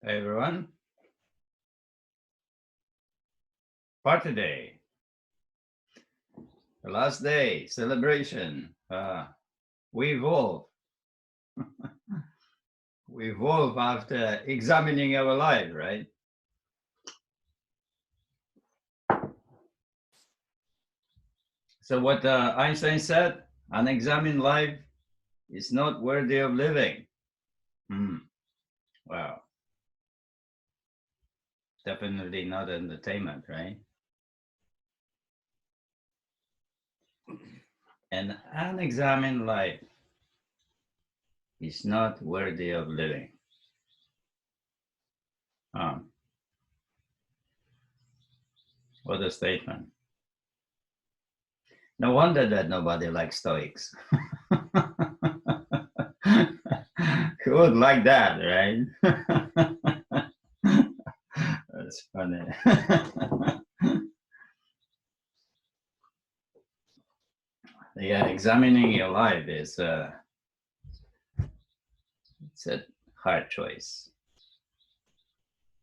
Hey everyone, party day, the last day, celebration. We evolve. We evolve after examining our life, right? So what Einstein said, unexamined life is not worthy of living. Hmm. Wow, definitely not entertainment, right? An unexamined life is not worthy of living. Um, what a statement. No wonder that nobody likes Stoics. Who would like that, right? That's funny. Yeah, examining your life is it's a hard choice.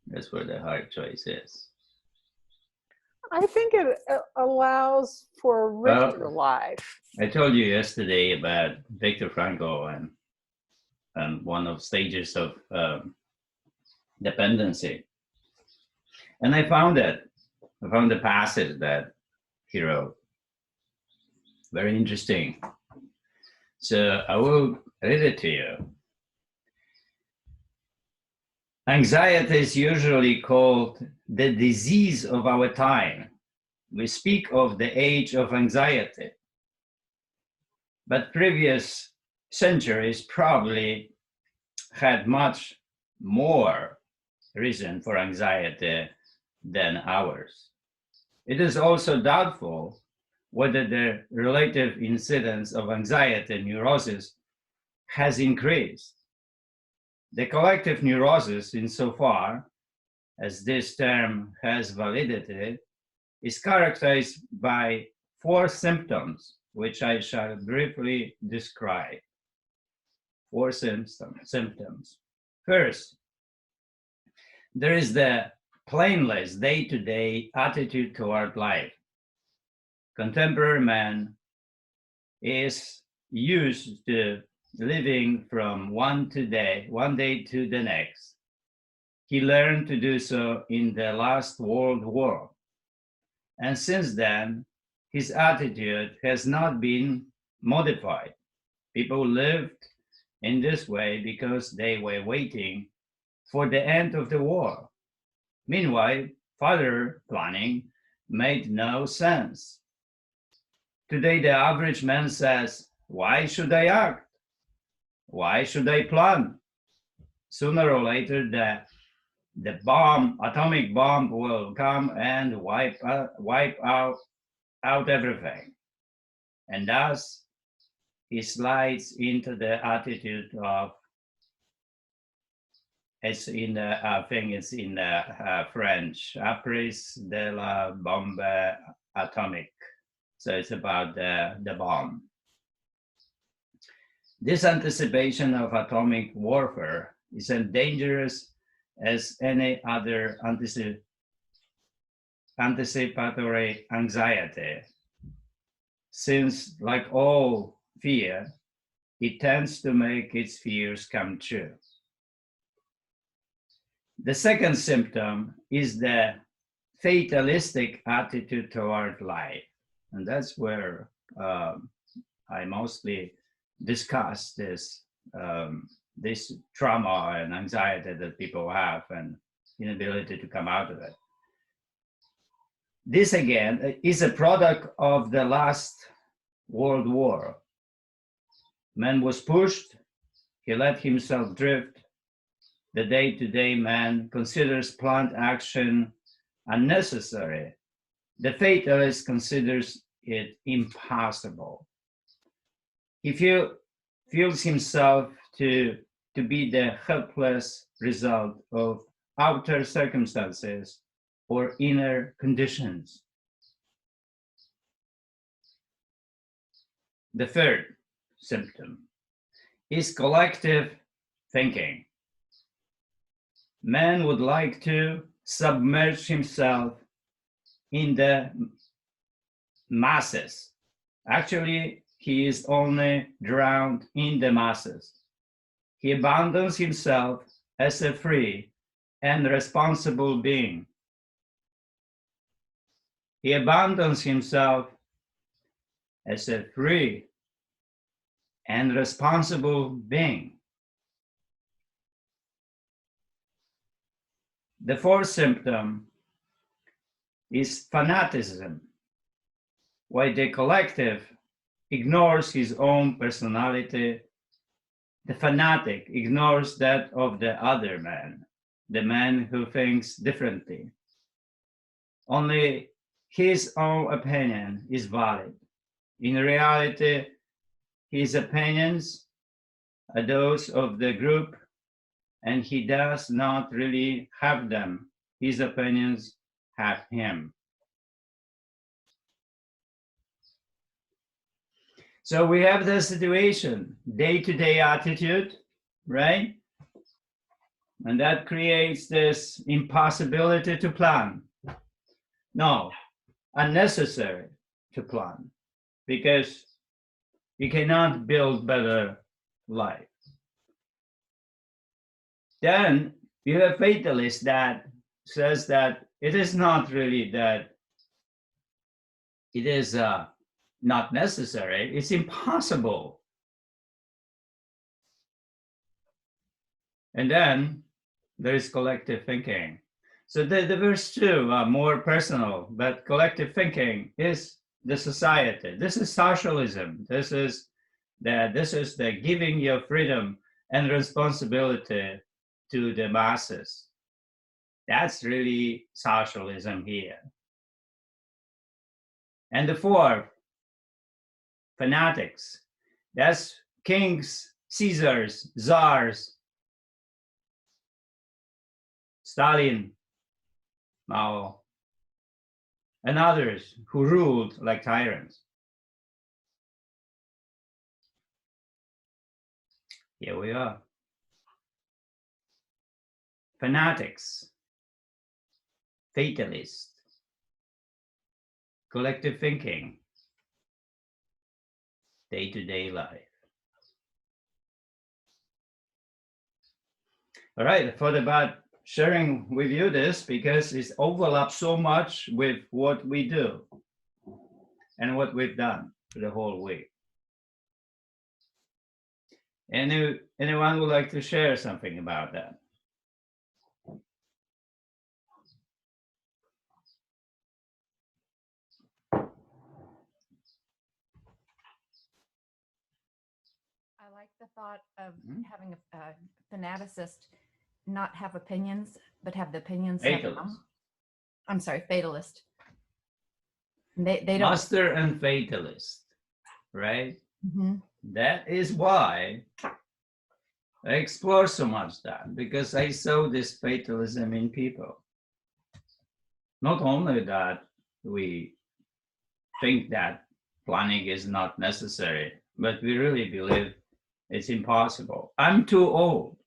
That's where the hard choice is. I think it allows for a richer Well, life. I told you yesterday about Viktor Frankl and one of stages of dependency, and I found the passage that he wrote very interesting. So I will read it to you. Anxiety is usually called the disease of our time. We speak of the age of anxiety, but previous centuries probably had much more reason for anxiety than ours. It is also doubtful whether the relative incidence of anxiety and neurosis has increased. The collective neurosis, insofar as this term has validity, is characterized by four symptoms, which I shall briefly describe. Four symptoms. First, there is the plainless day-to-day attitude toward life. Contemporary man is used to living from one day to the next. He learned to do so in the last World War. And since then, his attitude has not been modified. People lived in this way because they were waiting for the end of the war. Meanwhile, further planning made no sense. Today, the average man says, why should I act? Why should I plan? Sooner or later, the atomic bomb will come and wipe out everything. And thus, he slides into the attitude of, it's in the, I think it's in the French, Après de la bombe atomique. So it's about the bomb. This anticipation of atomic warfare is as dangerous as any other anticipatory anxiety, since, like all fear, it tends to make its fears come true. The second symptom is the fatalistic attitude toward life. And that's where I mostly discuss this trauma and anxiety that people have and inability to come out of it. This again is a product of the last World War. Man was pushed, he let himself drift. The day-to-day man considers planned action unnecessary. The fatalist considers it impossible. He feels himself to be the helpless result of outer circumstances or inner conditions. The third symptom is collective thinking. man would like to submerge himself in the masses. Actually, he is only drowned in the masses. He abandons himself as a free and responsible being. He abandons himself as a free and responsible being. The fourth symptom is fanaticism, why the collective ignores his own personality. The fanatic ignores that of the other man, the man who thinks differently. Only his own opinion is valid. In reality, his opinions are those of the group, and he does not really have them. His opinions have him. So we have the situation, day-to-day attitude, right? And that creates this impossibility to plan. No, unnecessary to plan, because you cannot build better life. Then you have fatalist that says that it is not really that it is not necessary, it's impossible. And then there is collective thinking. So the verse 2 are more personal, but collective thinking is the society. This is socialism. This is the giving your freedom and responsibility to the masses. That's really socialism here. And the fourth, fanatics. That's kings, Caesars, czars, Stalin, Mao, and others who ruled like tyrants. Here we are. Fanatics, fatalist, collective thinking, day-to-day life. All right, I thought about sharing with you this because it overlaps so much with what we do and what we've done for the whole week. Anyone would like to share something about that? I like the thought of having a fanaticist not have opinions, but have the opinions have Fatalist. them. I'm sorry, fatalist. They don't. Master and fatalist, right? Mhm. That is why I explore so much that, because I saw this fatalism in people. Not only that we think that planning is not necessary, but we really believe it's impossible. I'm too old.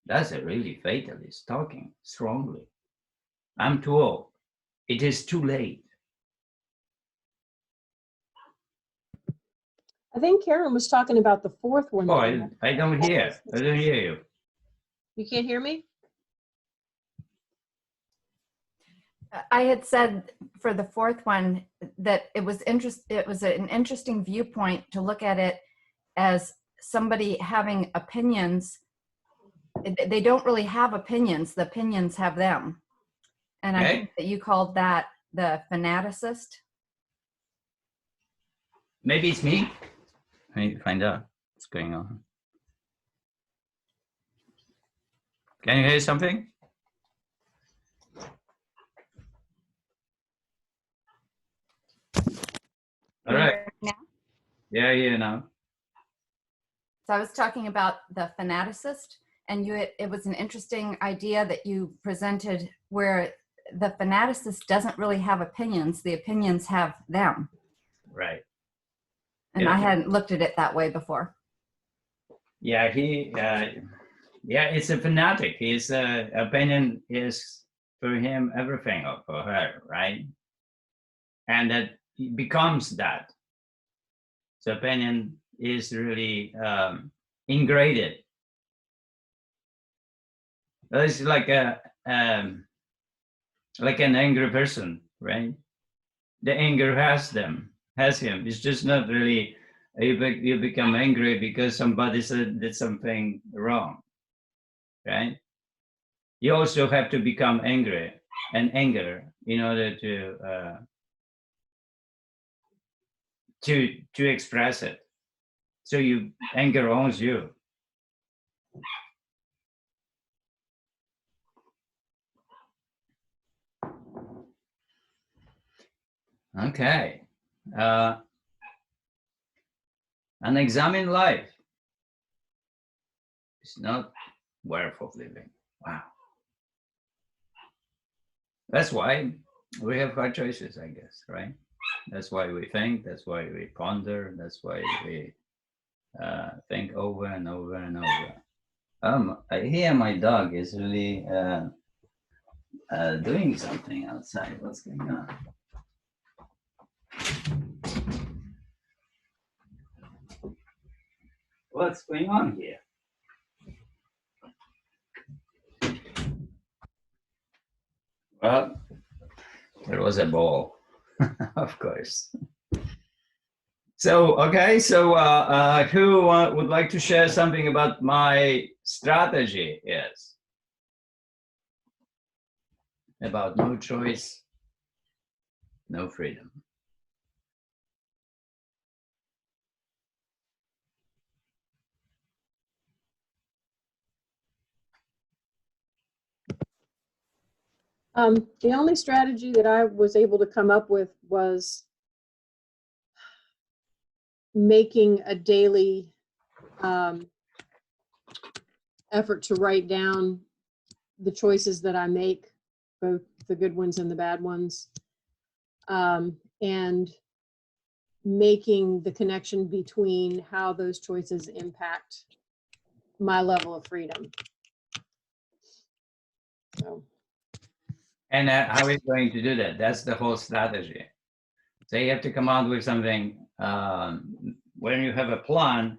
That's a really fatalist talking strongly. I'm too old. It is too late. I think Karen was talking about the fourth one. Oh, I don't hear. I don't hear you. You can't hear me? I had said for the fourth one that it was an interesting viewpoint to look at it as somebody having opinions. They don't really have opinions. The opinions have them. And I think that you called that the fanaticist. Maybe it's me. I need to find out what's going on. Can you hear something? All right. Now? Yeah, now. So I was talking about the fanaticist, and it was an interesting idea that you presented where the fanaticist doesn't really have opinions. The opinions have them. Right. And Yeah. I hadn't looked at it that way before. Yeah, Yeah, it's a fanatic. His opinion is for him everything or for her, right? And that becomes that. So opinion is really ingraded. It's like an angry person, right? The anger has him. It's just not really you become angry because somebody did something wrong, right? You also have to become angry and anger in order to express it. So you anger owns you. Okay. And examine life. It's not worth of living. Wow. That's why we have our choices, I guess, right? That's why we think. That's why we ponder. That's why we think over and over and over. I hear my dog is really doing something outside. What's going on? What's going on here? Well, there was a ball, of course. So, okay, so who would like to share something about my strategy? Yes. About no choice, no freedom. The only strategy that I was able to come up with was making a daily effort to write down the choices that I make, both the good ones and the bad ones, and making the connection between how those choices impact my level of freedom. So. And how are you going to do that? That's the whole strategy. So you have to come out with something when you have a plan,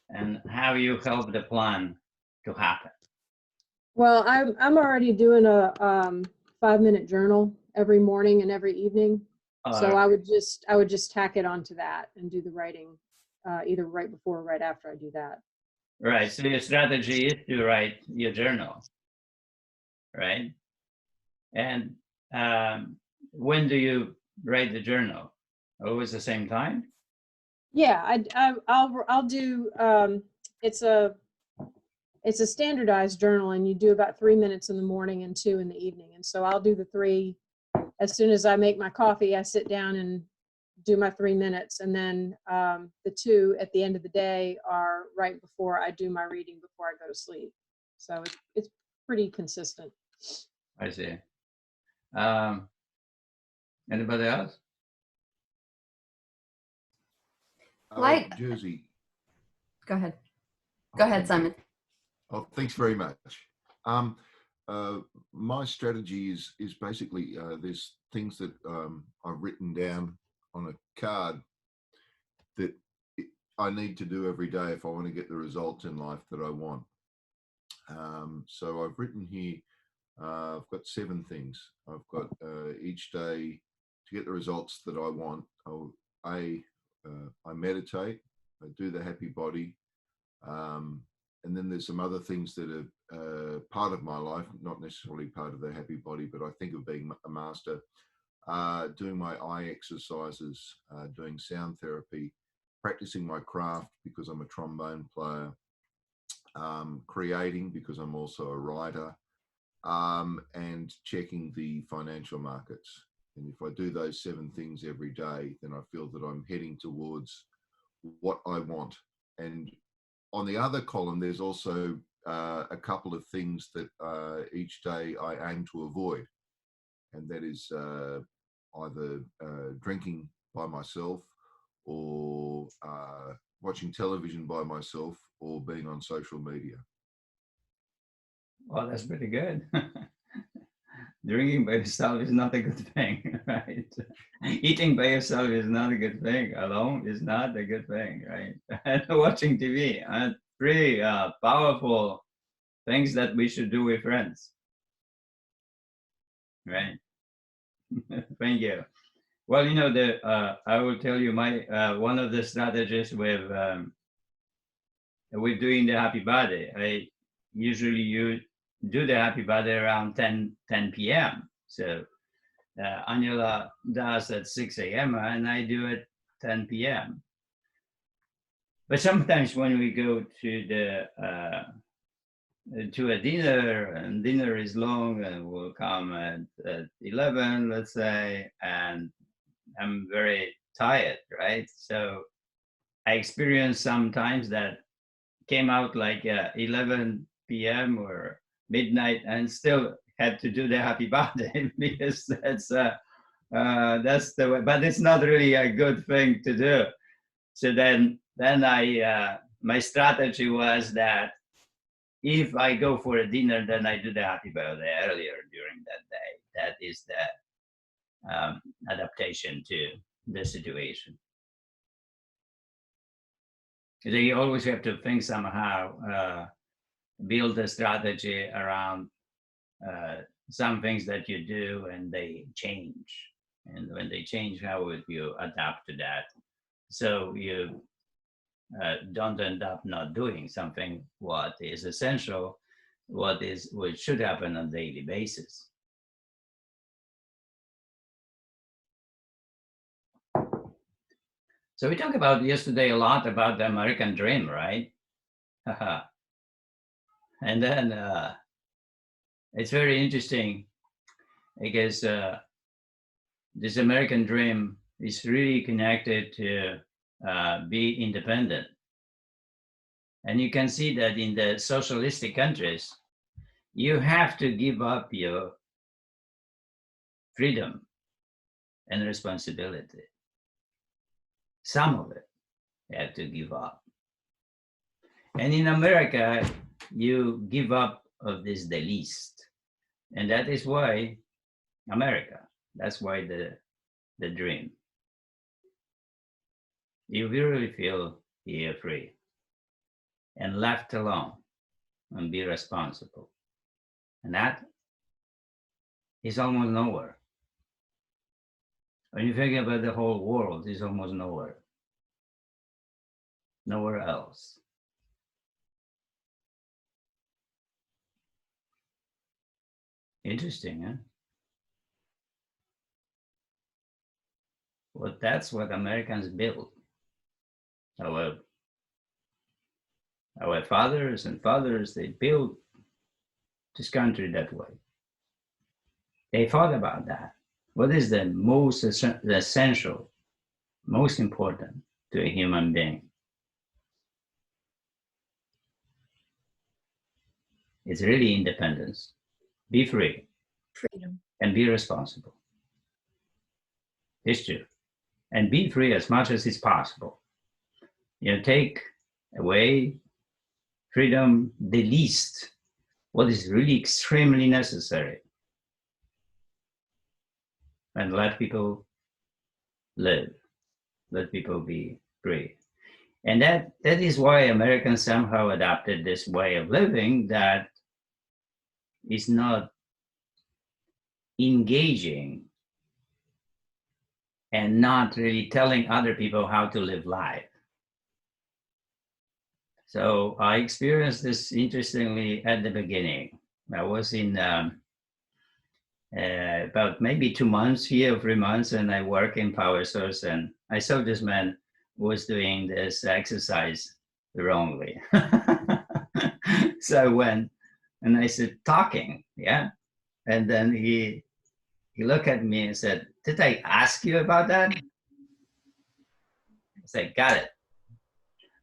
and how you help the plan to happen. Well, I'm already doing a 5-minute journal every morning and every evening. So I would just tack it onto that and do the writing either right before or right after I do that. Right. So your strategy is to write your journal, right? And when do you write the journal? Always the same time? Yeah, I'll do. It's a standardized journal, and you do about 3 minutes in the morning and 2 in the evening. And so I'll do the 3 as soon as I make my coffee. I sit down and do my 3 minutes, and then the 2 at the end of the day are right before I do my reading before I go to sleep. So it's pretty consistent. I see. Anybody else? Like- Jersey. Go ahead. Go ahead, Simon. Oh, thanks very much. My strategy is basically there's things that I've written down on a card that I need to do every day if I want to get the results in life that I want. So I've written here, I've got 7 things. I've got each day to get the results that I want. I meditate, I do the happy body, and then there's some other things that are part of my life, not necessarily part of the happy body, but I think of being a master, doing my eye exercises, doing sound therapy, practicing my craft because I'm a trombone player, creating because I'm also a writer, and checking the financial markets. And if I do those 7 things every day, then I feel that I'm heading towards what I want. And on the other column, there's also a couple of things that each day I aim to avoid. And that is either drinking by myself, or watching television by myself, or being on social media. Oh, that's pretty good. Drinking by yourself is not a good thing, right? Eating by yourself is not a good thing. Alone is not a good thing, right? And watching TV, pretty powerful things that we should do with friends, right? Thank you. Well, you know, I will tell you my one of the strategies with doing the happy birthday. I usually do the happy birthday around 10 p.m. So Angela does at 6 a.m. and I do it 10 p.m. But sometimes when we go to a dinner, and dinner is long, and we'll come at 11, let's say, and I'm very tired, right? So I experience sometimes that came out like 11 p.m. or midnight and still had to do the happy birthday because that's the way, but it's not really a good thing to do. So then I my strategy was that if I go for a dinner, then I do the happy birthday earlier during that day. That is the adaptation to the situation. So you always have to think somehow, build a strategy around some things that you do and they change. And when they change, how would you adapt to that? So you don't end up not doing something what is essential, what should happen on a daily basis. So we talked about yesterday a lot about the American dream, right? And then it's very interesting because this American dream is really connected to be independent. And you can see that in the socialistic countries, you have to give up your freedom and responsibility. Some of it you have to give up. And in America, you give up of this the least. And that is why America, that's why the dream. You really feel you're free and left alone and be responsible. And that is almost nowhere. When you think about the whole world, it's almost nowhere. Nowhere else. Interesting, huh? Well, that's what Americans built. Our fathers and fathers, they built this country that way. They thought about that. What is the most essential, most important to a human being? It's really independence. Be free. Freedom. And be responsible. It's true. And be free as much as is possible. You know, take away freedom, the least, what is really extremely necessary, and let people live, let people be free. And that is why Americans somehow adopted this way of living that is not engaging and not really telling other people how to live life. So I experienced this interestingly at the beginning. I was in about maybe 2 months here, 3 months, and I work in Power Source, and I saw this man was doing this exercise wrongly. So I went and I said, talking, yeah? And then he looked at me and said, did I ask you about that? I said, got it.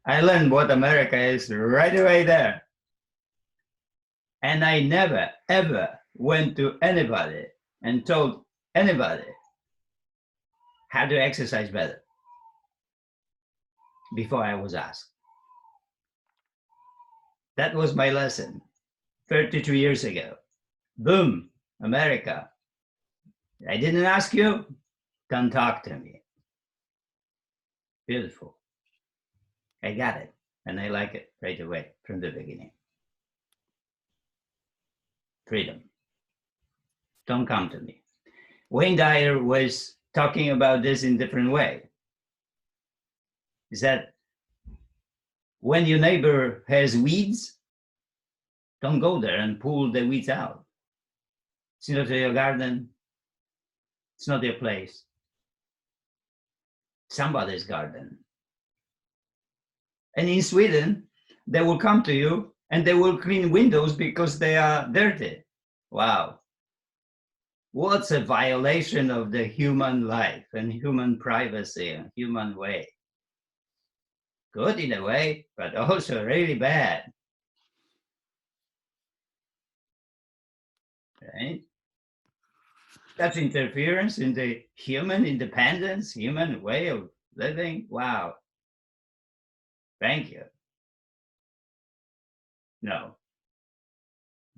I learned what America is right away there. And I never, ever went to anybody and told anybody how to exercise better before I was asked. That was my lesson. 32 years ago. Boom, America. I didn't ask you, don't talk to me. Beautiful. I got it, and I like it right away from the beginning. Freedom. Don't come to me. Wayne Dyer was talking about this in a different way. He said, when your neighbor has weeds, don't go there and pull the weeds out. It's not your garden. It's not your place. Somebody's garden. And in Sweden, they will come to you and they will clean windows because they are dirty. Wow. What's a violation of the human life and human privacy and human way? Good in a way, but also really bad. Right? That's interference in the human independence, human way of living. Wow. Thank you. No.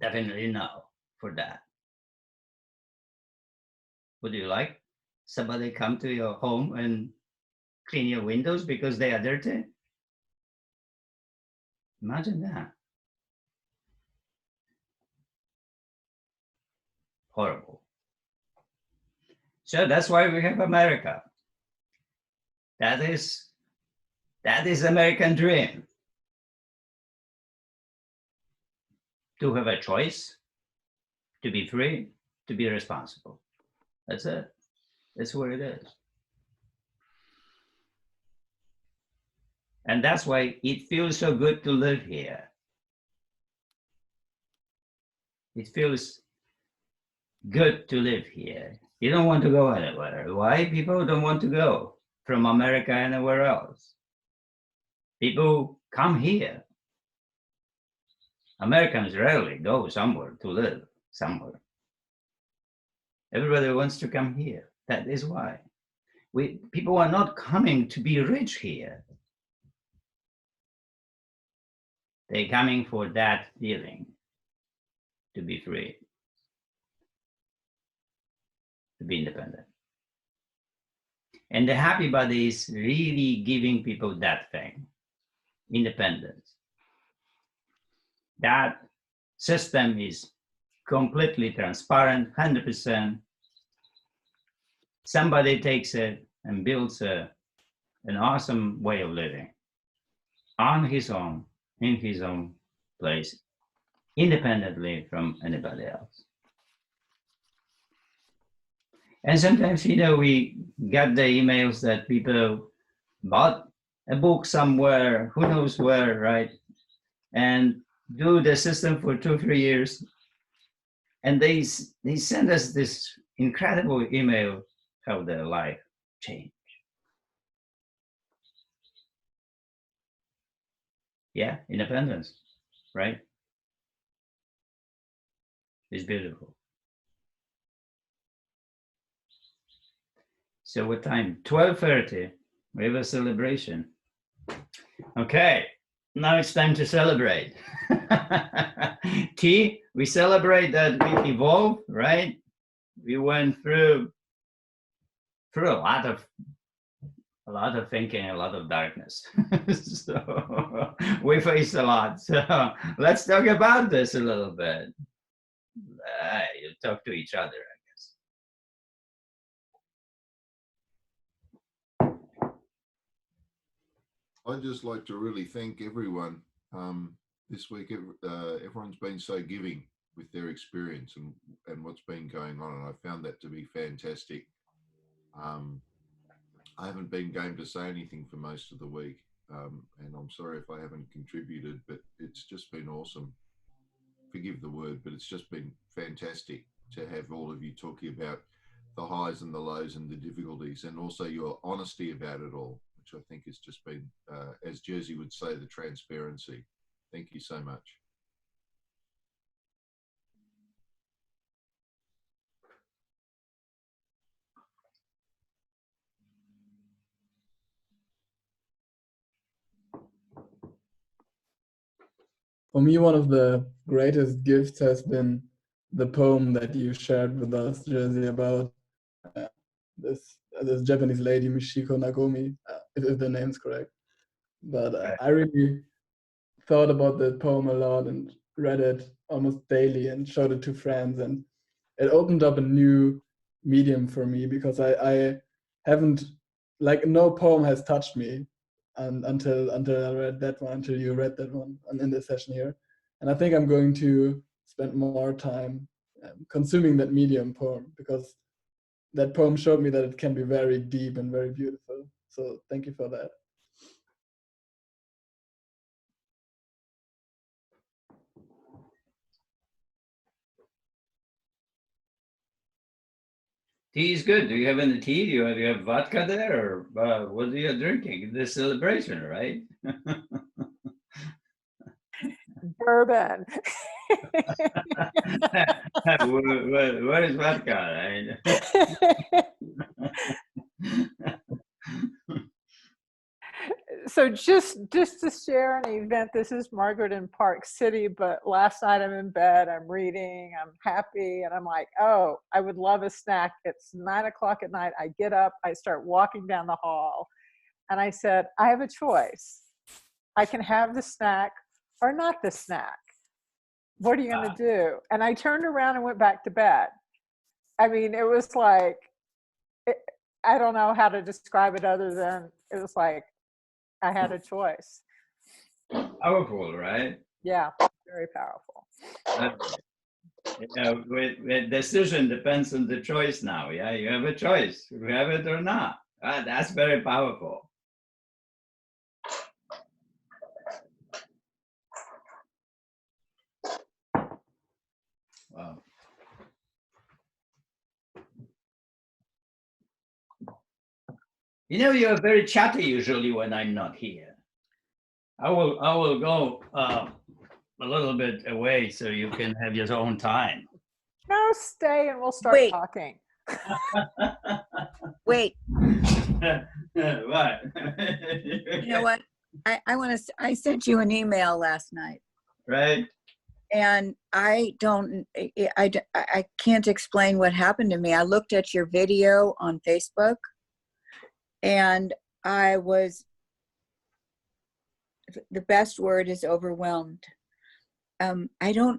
Definitely no for that. Would you like somebody come to your home and clean your windows because they are dirty? Imagine that. Horrible. So that's why we have America. That is American dream. To have a choice, to be free, to be responsible. That's it. That's what it is. And that's why it feels so good to live here. It feels good to live here. You don't want to go anywhere. Why? People don't want to go from America anywhere else. People come here. Americans rarely go somewhere to live somewhere. Everybody wants to come here. That is why. People are not coming to be rich here. They're coming for that feeling, to be free, to be independent. And the Happy Body is really giving people that thing, independence. That system is completely transparent, 100%. Somebody takes it and builds an awesome way of living on his own, in his own place, independently from anybody else. And sometimes, we get the emails that people bought a book somewhere, who knows where, right? And do the system for 2-3 years. And they send us this incredible email how their life changed. Yeah, independence, right? It's beautiful. So what time? 12:30. We have a celebration. Okay, now it's time to celebrate. T, we celebrate that we evolve, right? We went through a lot of thinking, a lot of darkness. So we faced a lot. So let's talk about this a little bit. You talk to each other, I guess. I'd just like to really thank everyone. This week, everyone's been so giving with their experience and what's been going on, and I found that to be fantastic. I haven't been game to say anything for most of the week, and I'm sorry if I haven't contributed, but it's just been awesome. Forgive the word, but it's just been fantastic to have all of you talking about the highs and the lows and the difficulties, and also your honesty about it all, which I think has just been, as Jersey would say, the transparency. Thank you so much. For me, one of the greatest gifts has been the poem that you shared with us, Jersey, about this Japanese lady, Michiko Nagomi, if the name's correct. But I really thought about that poem a lot and read it almost daily and showed it to friends, and it opened up a new medium for me, because I haven't, like, no poem has touched me until I read that one, until you read that one in the session here. And I think I'm going to spend more time consuming that medium poem, because that poem showed me that it can be very deep and very beautiful. So thank you for that. Tea is good. Do you have any tea? Do you have vodka there, or what are you drinking? The celebration, right? Bourbon. What is vodka? Right? So just to share an event, this is Margaret in Park City, but last night I'm in bed, I'm reading, I'm happy, and I'm like, oh, I would love a snack. It's 9 o'clock at night. I get up, I start walking down the hall, and I said, I have a choice. I can have the snack or not the snack. What are you going to do? And I turned around and went back to bed. I mean, it was like, I don't know how to describe it other than it was like, I had a choice. Powerful, right? Yeah, very powerful. With decision depends on the choice now. Yeah, you have a choice. You have it or not. That's very powerful. Wow. You know, you're very chatty usually when I'm not here. I will go a little bit away so you can have your own time. No, stay and we'll start Wait. talking. Wait, What? you know what? I sent you an email last night, Right? and I can't explain what happened to me. I looked at your video on Facebook, and I was, the best word is overwhelmed. I'm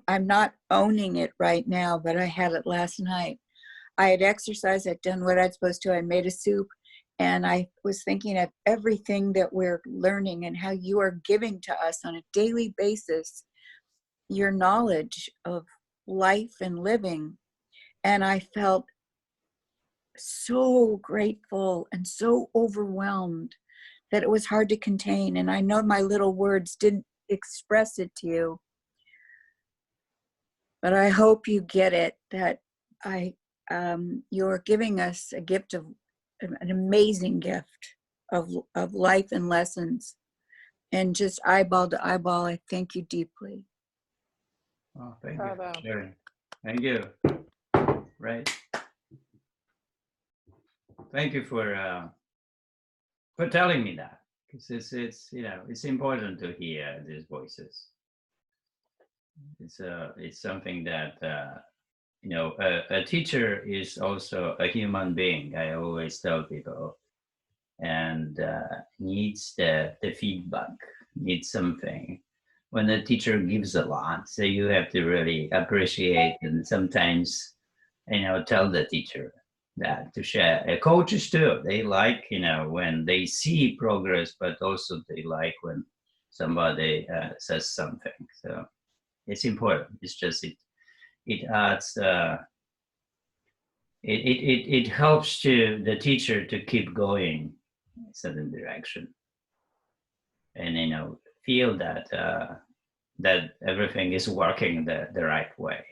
not owning it right now, but I had it last night. I had exercised, I'd done what I'd supposed to, I made a soup, and I was thinking of everything that we're learning and how you are giving to us on a daily basis, your knowledge of life and living. And I felt so grateful and so overwhelmed that it was hard to contain. And I know my little words didn't express it to you, but I hope you get it, that you're giving us a gift of an amazing gift of life and lessons, and just eyeball to eyeball, I thank you deeply. Oh, thank you Bravo. for sharing. Thank you. Right. Thank you for telling me that, because it's you know, it's important to hear these voices. It's something that you know, a teacher is also a human being. I always tell people, and needs the feedback, needs something. When the teacher gives a lot, so you have to really appreciate, and sometimes, you know, tell the teacher that to share. Coaches too, they like, you know, when they see progress, but also they like when somebody says something. So it's important. It's just it adds it helps to the teacher to keep going in a certain direction, and you know, feel that that everything is working the right way.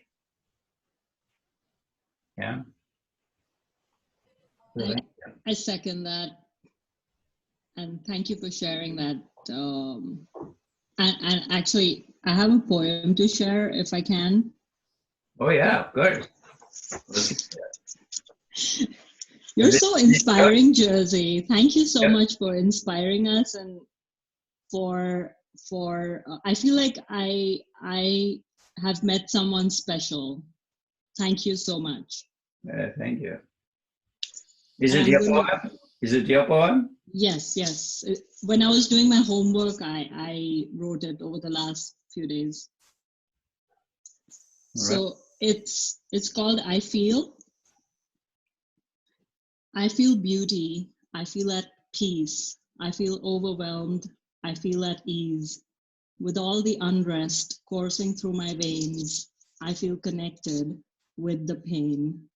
Yeah. I second that, and thank you for sharing that. And actually, I have a poem to share if I can. Oh yeah, good. You're so inspiring, Jersey. Thank you so much for inspiring us and for for I feel like I have met someone special. Thank you so much. Thank you. Is And it I'm your gonna- poem? Is it your poem? Yes, yes. When I was doing my homework, I wrote it over the last few days. Right. So it's called I Feel. I feel beauty. I feel at peace. I feel overwhelmed. I feel at ease. With all the unrest coursing through my veins, I feel connected with the pain.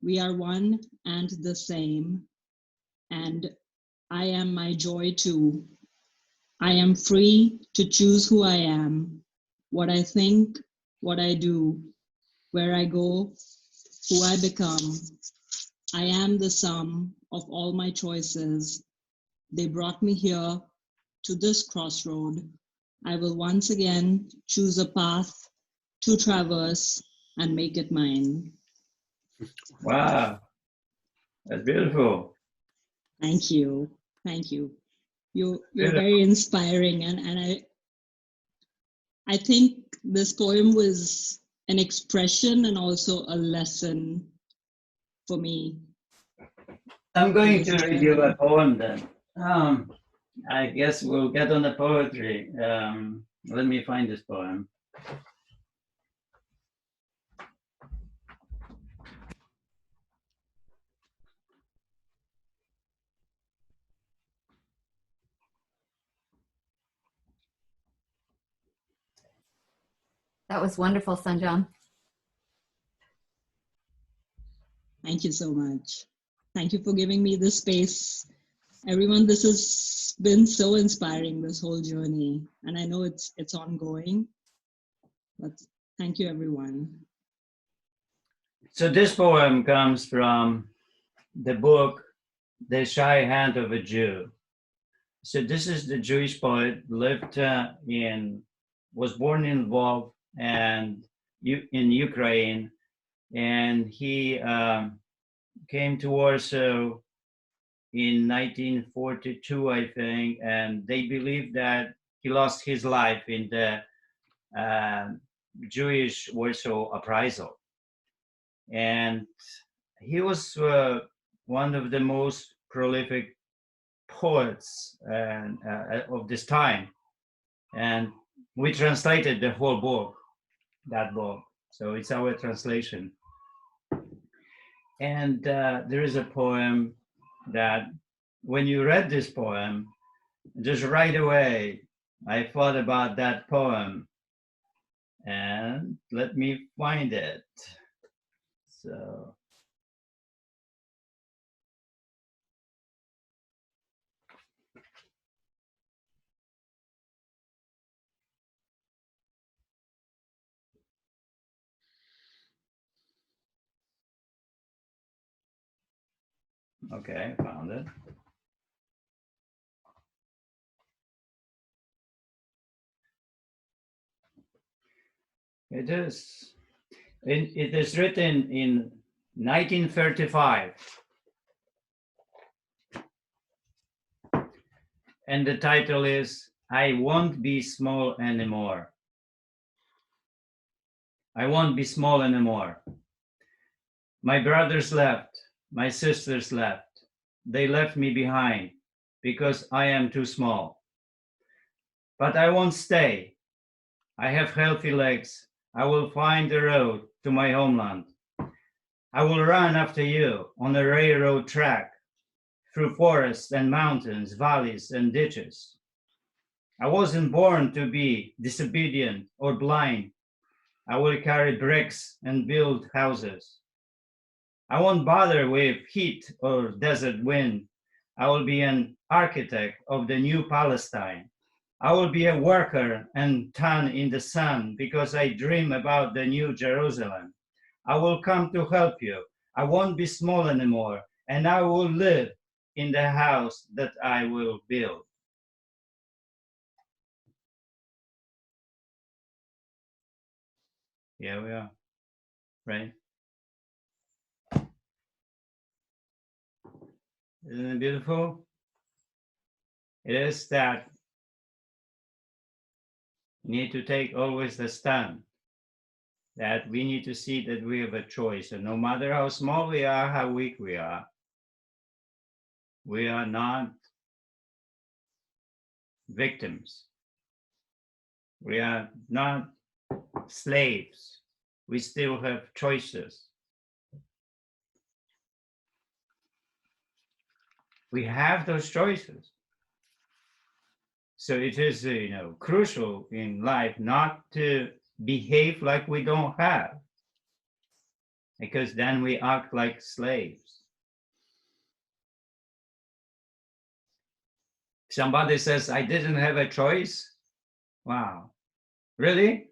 We are one and the same, and I am my joy too. I am free to choose who I am, what I think, what I do, where I go, who I become. I am the sum of all my choices. They brought me here to this crossroad. I will once again choose a path to traverse and make it mine. Wow, that's beautiful. Thank you. Thank you. You're Beautiful. very inspiring, and I think this poem was an expression and also a lesson for me. I'm going to read you a poem then. I guess we'll get on the poetry. Let me find this poem. That was wonderful, Sanjan. Thank you so much. Thank you for giving me this space. Everyone, this has been so inspiring, this whole journey. And I know it's ongoing, but thank you, everyone. So this poem comes from the book, The Shy Hand of a Jew. So this is the Jewish poet, was born in Lvov and in Ukraine, and he came to Warsaw in 1942, I think, and they believe that he lost his life in the Jewish Warsaw uprisal. And he was one of the most prolific poets of this time. And we translated the whole book, that book. So it's our translation. And there is a poem that when you read this poem, just right away, I thought about that poem. And let me find it. So. Okay, found it. It is written in 1935. And the title is, I Won't Be Small Anymore. I won't be small anymore. My brothers left, my sisters left. They left me behind because I am too small. But I won't stay. I have healthy legs. I will find the road to my homeland. I will run after you on a railroad track through forests and mountains, valleys and ditches. I wasn't born to be disobedient or blind. I will carry bricks and build houses. I won't bother with heat or desert wind. I will be an architect of the new Palestine. I will be a worker and tan in the sun because I dream about the new Jerusalem. I will come to help you. I won't be small anymore, and I will live in the house that I will build. Here we are, right? Isn't it beautiful? It is that We need to take always the stand that we need to see that we have a choice. And no matter how small we are, how weak we are not victims. We are not slaves. We still have choices. We have those choices. So it is, crucial in life not to behave like we don't have, because then we act like slaves. Somebody says, I didn't have a choice. Wow, really?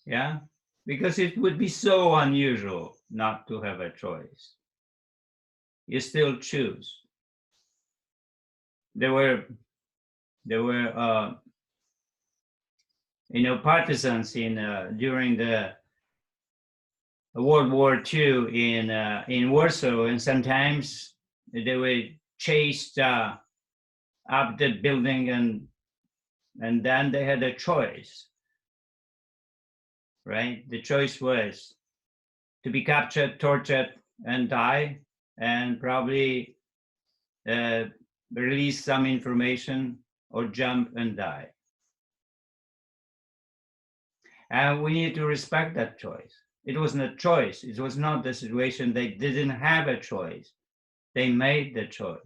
Yeah, because it would be so unusual not to have a choice. You still choose. There were partisans during the World War II in Warsaw, and sometimes they were chased up the building, and then they had a choice, right? The choice was to be captured, tortured, and die, and probably release some information or jump and die. And we need to respect that choice. It wasn't a choice. It was not the situation. They didn't have a choice. They made the choice.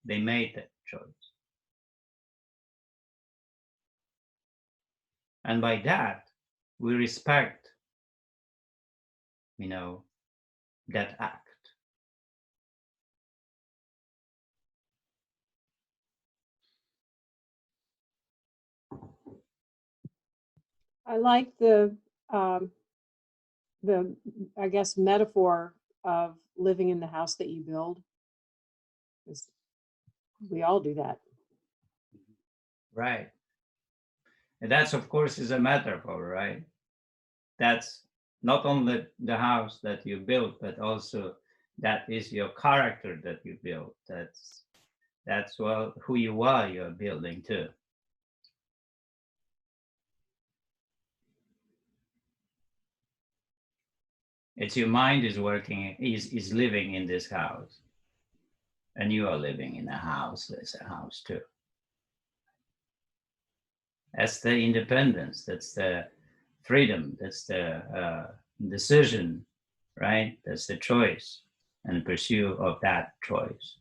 They made that choice. And by that, we respect, that act. I like the I guess metaphor of living in the house that you build. 'Cause we all do that. Right. And that's, of course, is a metaphor, right? That's not only the house that you built, but also that is your character that you built. That's well who you are, you're building too. It's your mind is working, is living in this house. And you are living in a house, there's a house too. That's the independence, that's the freedom, that's the decision, right? That's the choice and pursuit of that choice.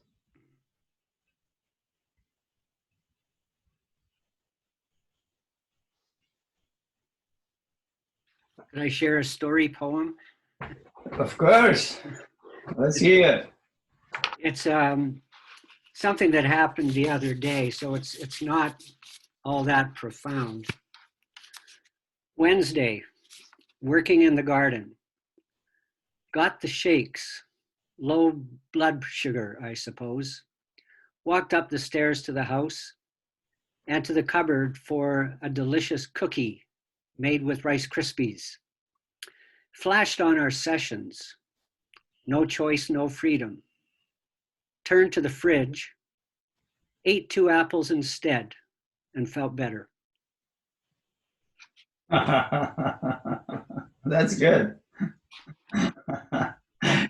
Can I share a story poem? Of course. Let's hear. It's something that happened the other day, so it's not all that profound. Wednesday, working in the garden. Got the shakes, low blood sugar, I suppose. Walked up the stairs to the house and to the cupboard for a delicious cookie made with Rice Krispies. Flashed on our sessions. No choice, no freedom. Turned to the fridge, ate 2 apples instead, and felt better. That's good.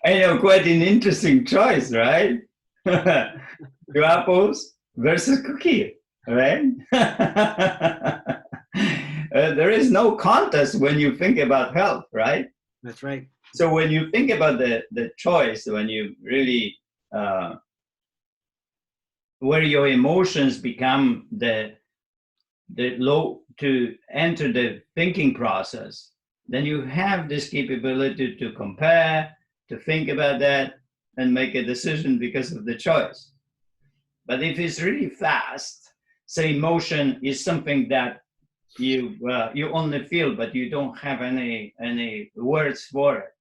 And quite an interesting choice, right? 2 apples versus cookie, right? There is no contest when you think about health, right? That's right. So when you think about the choice, when you really, where your emotions become the low to enter the thinking process, then you have this capability to compare, to think about that, and make a decision because of the choice. But if it's really fast, so emotion is something that you only feel, but you don't have any words for it.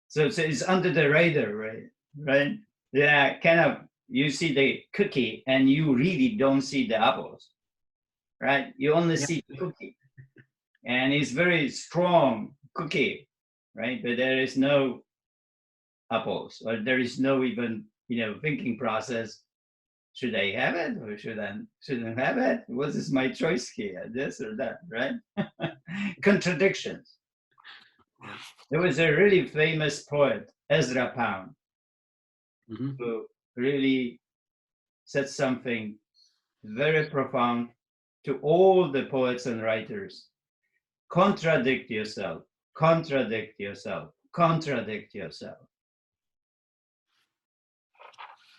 So it's under the radar, right? Yeah, kind of. You see the cookie, and you really don't see the apples, right? You only see the cookie, and it's very strong cookie, right? But there is no apples, or there is no even, thinking process. Should I have it or shouldn't have it? What is my choice here? This or that, right? Contradictions. There was a really famous poet, Ezra Pound, who really said something very profound to all the poets and writers. Contradict yourself, contradict yourself, contradict yourself.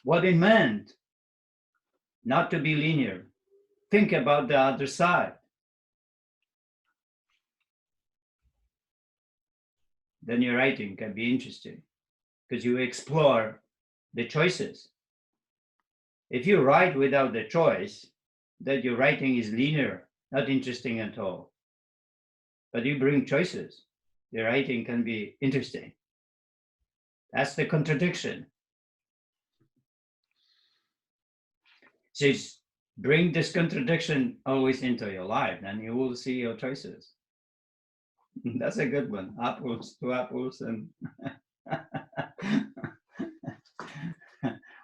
What it meant, not to be linear. Think about the other side. Then your writing can be interesting because you explore the choices. If you write without the choice, then your writing is linear, not interesting at all. But you bring choices, your writing can be interesting. That's the contradiction. So bring this contradiction always into your life, and you will see your choices. That's a good one. Apples to apples and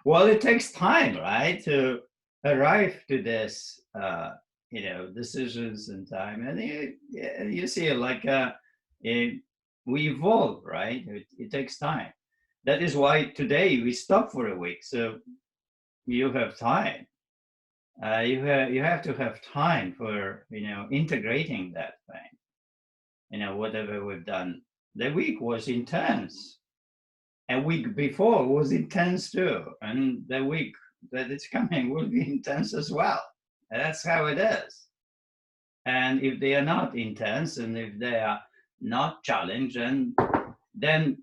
well, it takes time, right, to arrive to this, decisions and time, and you see it like we evolve, right? It takes time. That is why today we stop for a week, so you have time. You have to have time for integrating that thing. Whatever we've done. The week was intense. A week before was intense too, and the week that it's coming will be intense as well. And that's how it is. And if they are not intense, and if they are not challenged, then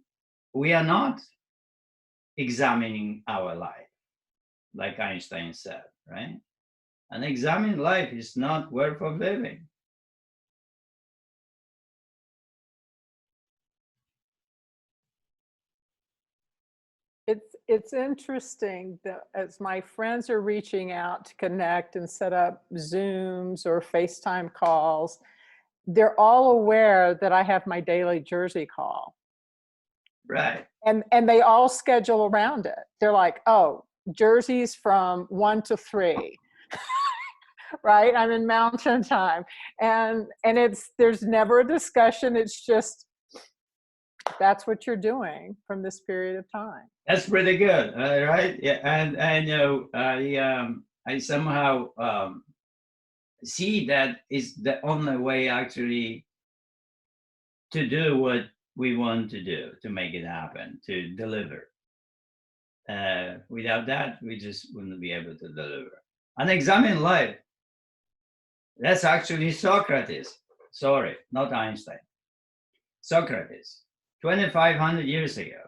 we are not examining our life, like Einstein said, right? An examined life is not worth of living. It's interesting that as my friends are reaching out to connect and set up Zooms or FaceTime calls, they're all aware that I have my daily Jersey call. Right. And they all schedule around it. They're like, oh, Jersey's from 1 to 3. Right? I'm in mountain time. And there's never a discussion. It's just, that's what you're doing from this period of time. That's pretty good, right? Yeah, and I somehow see that is the only way actually to do what we want to do, to make it happen, to deliver. Without that, we just wouldn't be able to deliver. An examined life. That's actually Socrates. Sorry, not Einstein. Socrates, 2,500 years ago,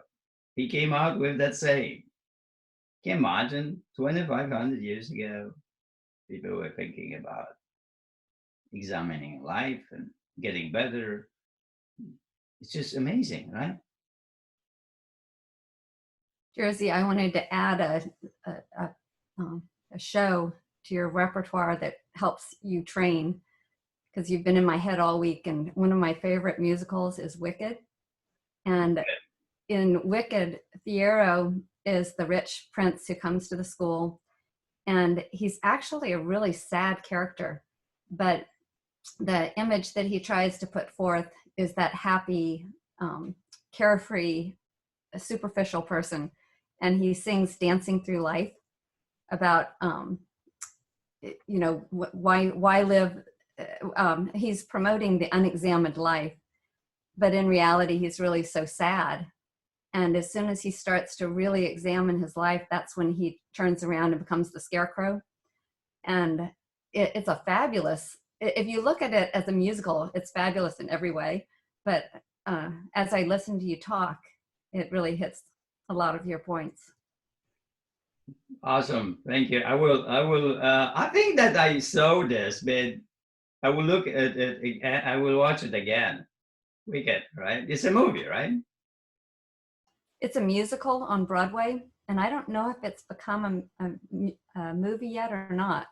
he came out with that saying. Can you imagine 2,500 years ago, people were thinking about examining life and getting better. It's just amazing, right? Jersey, I wanted to add a show to your repertoire that helps you train, because you've been in my head all week. And one of my favorite musicals is Wicked. And in Wicked, Fiyero is the rich prince who comes to the school. And he's actually a really sad character. But the image that he tries to put forth is that happy, carefree, superficial person. And he sings Dancing Through Life about, why live. He's promoting the unexamined life, but in reality, he's really so sad. And as soon as he starts to really examine his life, that's when he turns around and becomes the scarecrow. And it's a fabulous, if you look at it as a musical, it's fabulous in every way. But as I listen to you talk, it really hits a lot of your points. Awesome, thank you. I will. I think that I saw this, but I will look at it. I will watch it again. Wicked, right? It's a movie, right? It's a musical on Broadway, and I don't know if it's become a movie yet or not.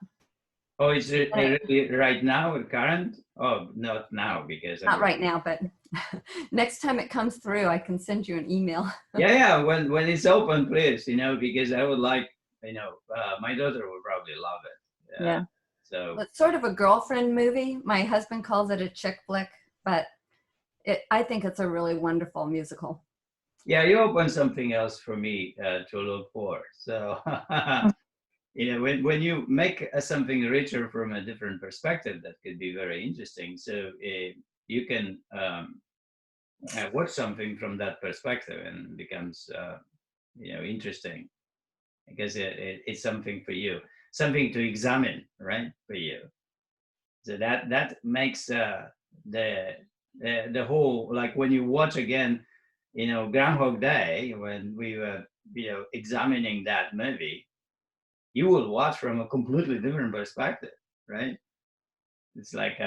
Oh, is it really right now, current? Oh, not now, because Not right now, but next time it comes through, I can send you an email. Yeah, when it's open, please, because I would like, my daughter would probably love it. Yeah. So It's sort of a girlfriend movie. My husband calls it a chick flick, but I think it's a really wonderful musical. yeah, you open something else for me to look for. So when you make something richer from a different perspective, that could be very interesting. So you can watch something from that perspective, and it becomes interesting, because it's something for you, something to examine, right, for you. So that makes the whole, like when you watch again, Groundhog Day, when we were examining that movie, you will watch from a completely different perspective, right? It's like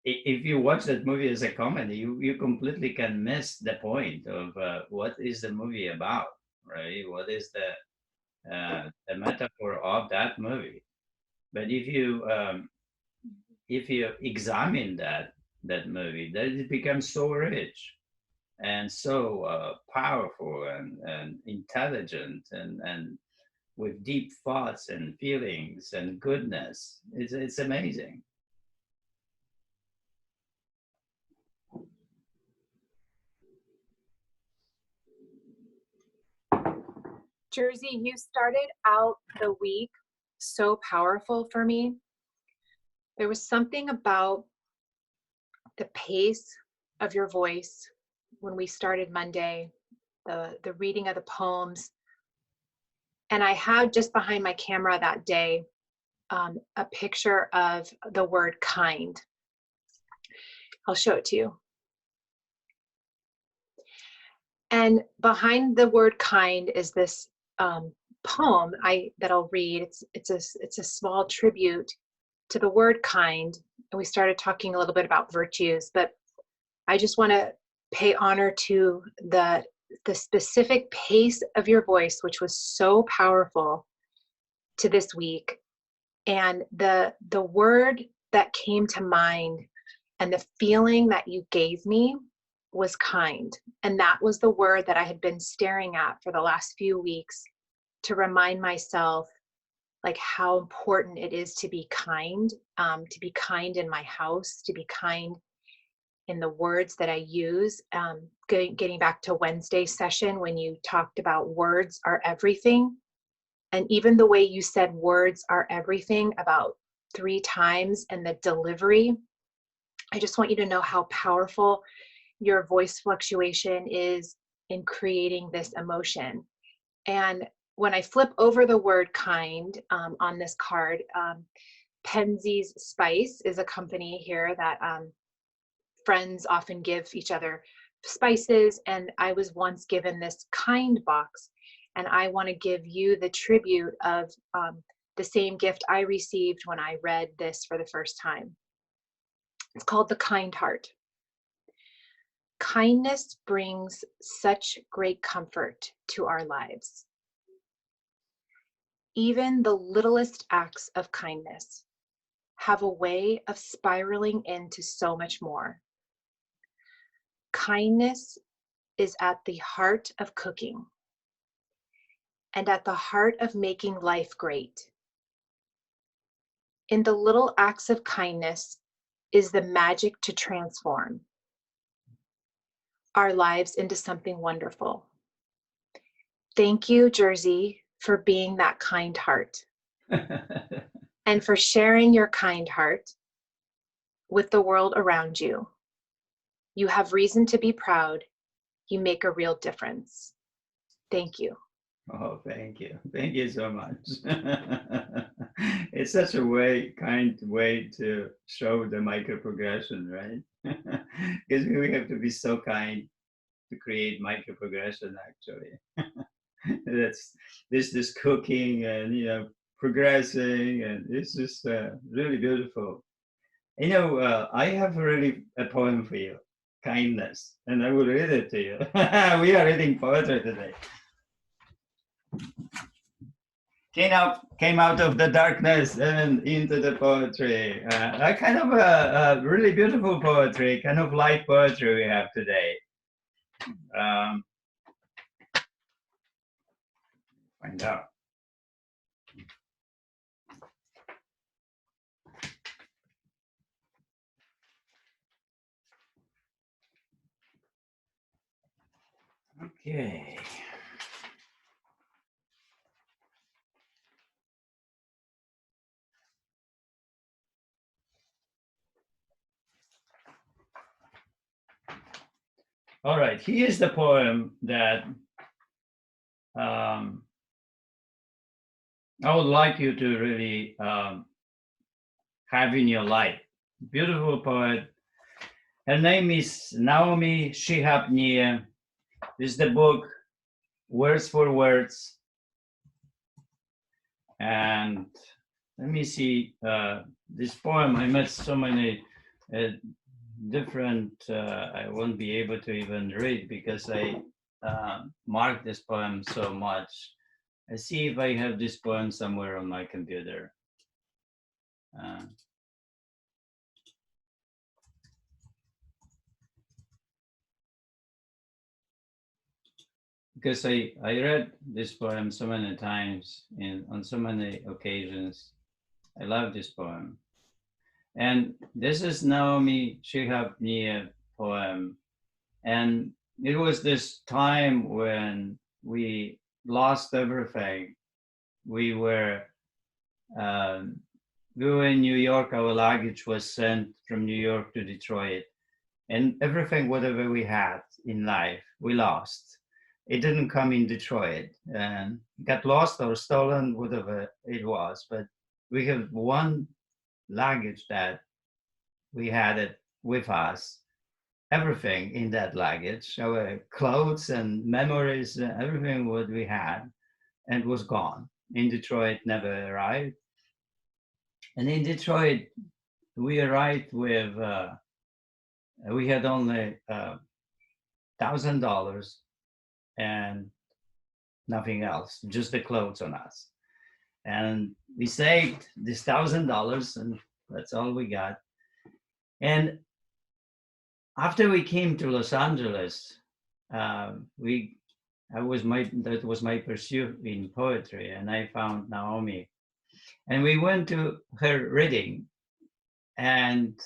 if you watch that movie as a comedy, you completely can miss the point of what is the movie about, right? What is the metaphor of that movie? But if you examine that movie, then it becomes so rich and so powerful and intelligent and with deep thoughts and feelings and goodness. It's amazing. Jersey, you started out the week so powerful for me. There was something about the pace of your voice when we started Monday, the reading of the poems. And I had just behind my camera that day a picture of the word kind. I'll show it to you. And behind the word kind is this poem that I'll read. It's a small tribute to the word kind. And we started talking a little bit about virtues, but I just want to pay honor to the specific pace of your voice, which was so powerful to this week. And the word that came to mind and the feeling that you gave me was kind. And that was the word that I had been staring at for the last few weeks to remind myself like how important it is to be kind in my house, to be kind in the words that I use. Getting back to Wednesday's session when you talked about words are everything. And even the way you said words are everything about 3 times and the delivery, I just want you to know how powerful your voice fluctuation is in creating this emotion. And when I flip over the word kind on this card, Penzies Spice is a company here that friends often give each other spices. And I was once given this kind box. And I want to give you the tribute of the same gift I received when I read this for the first time. It's called the Kind Heart. Kindness brings such great comfort to our lives. Even the littlest acts of kindness have a way of spiraling into so much more. Kindness is at the heart of cooking and at the heart of making life great. In the little acts of kindness is the magic to transform our lives into something wonderful. Thank you, Jersey, for being that kind heart and for sharing your kind heart with the world around you. You have reason to be proud. You make a real difference. Thank you. Oh, thank you. Thank you so much. It's such a kind way to show the microprogression, right? Because we have to be so kind to create microprogression, actually. This cooking and, progressing, and it's just really beautiful. I have really a poem for you, Kindness, and I will read it to you. We are reading poetry today. came out of the darkness and into the poetry. A kind of a really beautiful poetry, kind of light poetry we have today. Find out. Okay. All right, here's the poem that I would like you to really have in your life. Beautiful poet. Her name is Naomi Shihab Nia. This is the book, Words for Words. And let me see, this poem, I met so many different, I won't be able to even read because I marked this poem so much. I see if I have this poem somewhere on my computer. Because I read this poem so many times on so many occasions. I love this poem. And this is Naomi Shihab Nia poem. And it was this time when we lost everything. We were in New York. Our luggage was sent from New York to Detroit. And everything, whatever we had in life, we lost. It didn't come in Detroit and got lost or stolen, whatever it was. But we have one luggage that we had it with us, everything in that luggage, our clothes and memories, everything what we had, and was gone. In Detroit, never arrived. And in Detroit, we arrived with, we had only $1,000 and nothing else, just the clothes on us. And we saved this $1,000 and that's all we got. And after we came to Los Angeles, that was my pursuit in poetry, and I found Naomi. And we went to her reading, and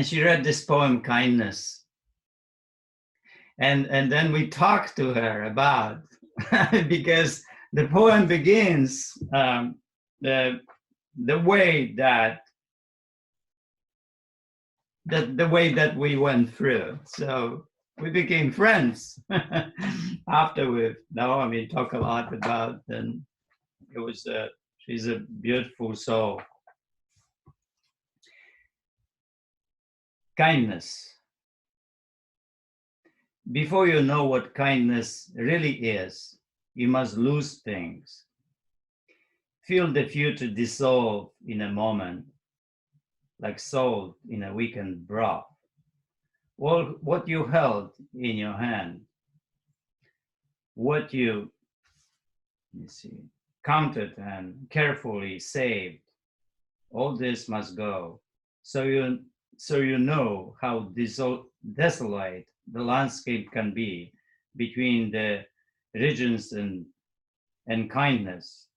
she read this poem, Kindness. And then we talked to her about, because the poem begins the way that we went through. So we became friends after with Naomi talk a lot about, and it was she's a beautiful soul. Kindness. Before you know what kindness really is, you must lose things. Feel the future dissolve in a moment, like salt in a weakened broth. Well, what you held in your hand, what you counted and carefully saved, all this must go. So you know how desolate the landscape can be between the regions and kindness.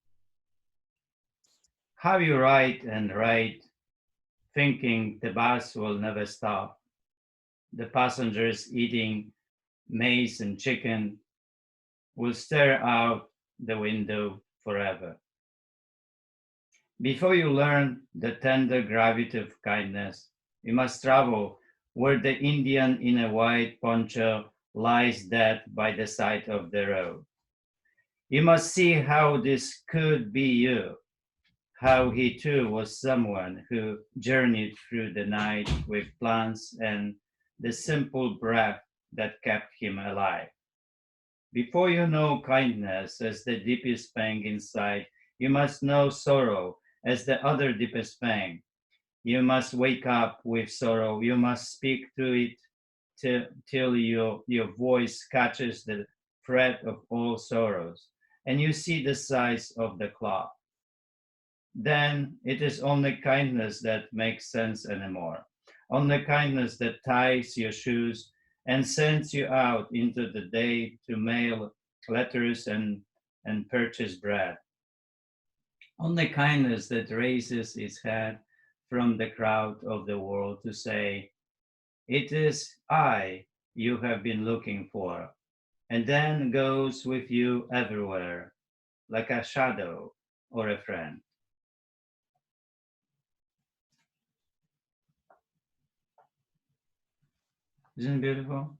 How you write and write, thinking the bus will never stop, the passengers eating maize and chicken will stare out the window forever. Before you learn the tender gravity of kindness, you must travel where the Indian in a white poncho lies dead by the side of the road. You must see how this could be you, how he too was someone who journeyed through the night with plants and the simple breath that kept him alive. Before you know kindness as the deepest pang inside, you must know sorrow as the other deepest pang. You must wake up with sorrow. You must speak to it till your voice catches the thread of all sorrows. and you see the size of the cloth, then it is only kindness that makes sense anymore. Only kindness that ties your shoes and sends you out into the day to mail letters and purchase bread. Only kindness that raises its head from the crowd of the world to say, "It is I you have been looking for," and then goes with you everywhere, like a shadow or a friend. Isn't it beautiful?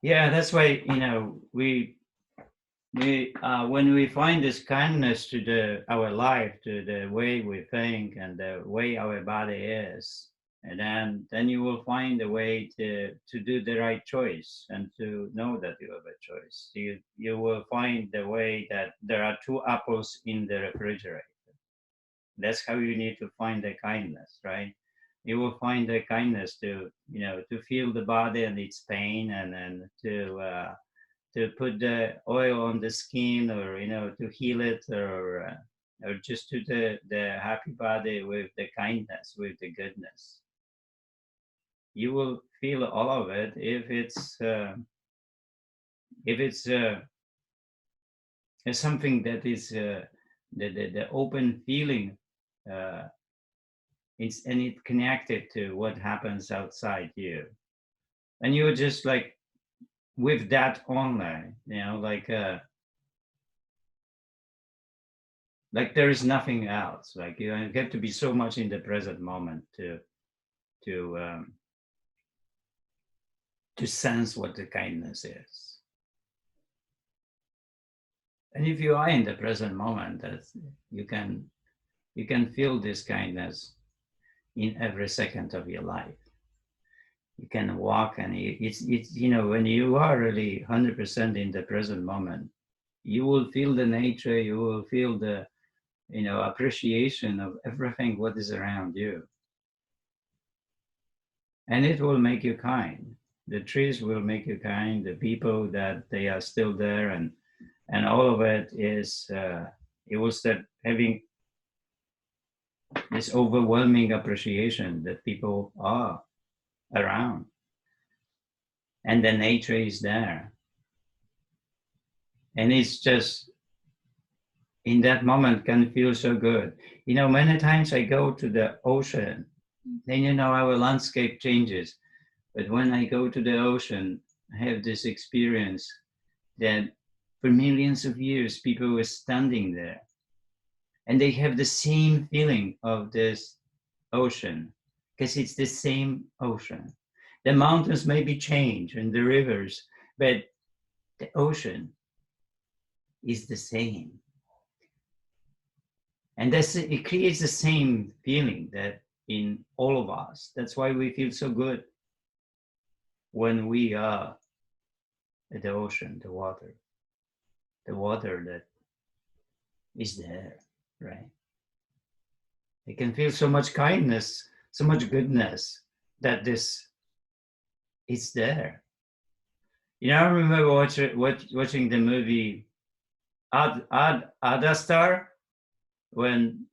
Yeah, that's why, you know, we when we find this kindness to our life, to the way we think and the way our body is, and then you will find a way to do the right choice and to know that you have a choice. You will find the way that there are 2 apples in the refrigerator. That's how you need to find the kindness, right? You will find the kindness to, you know, to feel the body and its pain, and then to put the oil on the skin, or, you know, to heal it, or just to the happy body with the kindness, with the goodness. You will feel all of it if it's something that is the open feeling, and it connected to what happens outside you, and you're just like with that only, you know, like there is nothing else. Like, you have to be so much in the present moment to sense what the kindness is. And if you are in the present moment, that you can feel this kindness in every second of your life. You can walk, and it's you know, when you are really 100% in the present moment, you will feel the nature, you will feel the, you know, appreciation of everything what is around you, and it will make you kind. The trees will make you kind, the people that they are still there, and all of it is you will start having this overwhelming appreciation that people are around, and the nature is there, and it's just in that moment can feel so good. You know, many times I go to the ocean, then, you know, our landscape changes, but when I go to the ocean, I have this experience that for millions of years people were standing there, and they have the same feeling of this ocean, because it's the same ocean. The mountains may be changed and the rivers, but the ocean is the same. And it creates the same feeling that in all of us. That's why we feel so good when we are at the ocean, the water that is there, right? You can feel so much kindness, so much goodness that this is there. You know, I remember watching the movie Adastar, when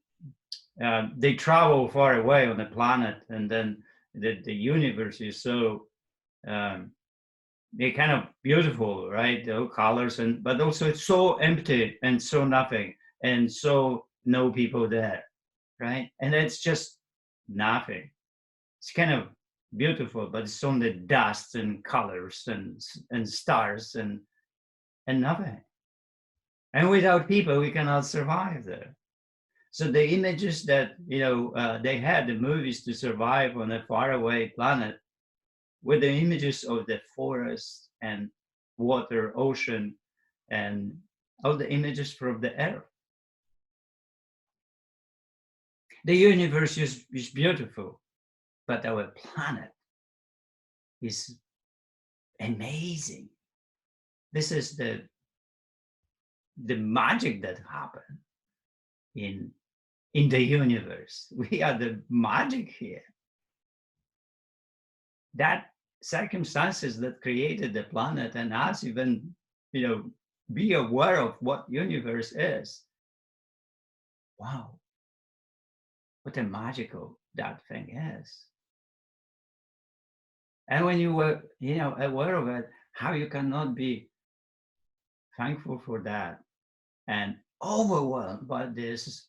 they travel far away on the planet, and then the universe is so they're kind of beautiful, right? The colors, but also it's so empty and so nothing, and so no people there, right? And it's just nothing. It's kind of beautiful, but it's only dust and colors and stars and nothing. And without people, we cannot survive there. So the images that, you know, they had, the movies to survive on a faraway planet, were the images of the forest and water, ocean, and all the images from the earth. The universe is beautiful, but our planet is amazing. This is the magic that happened in the universe. We are the magic here. that circumstances that created the planet and us even, be aware of what universe is. Wow, what a magical that thing is. And when you were, aware of it, how you cannot be thankful for that and overwhelmed by this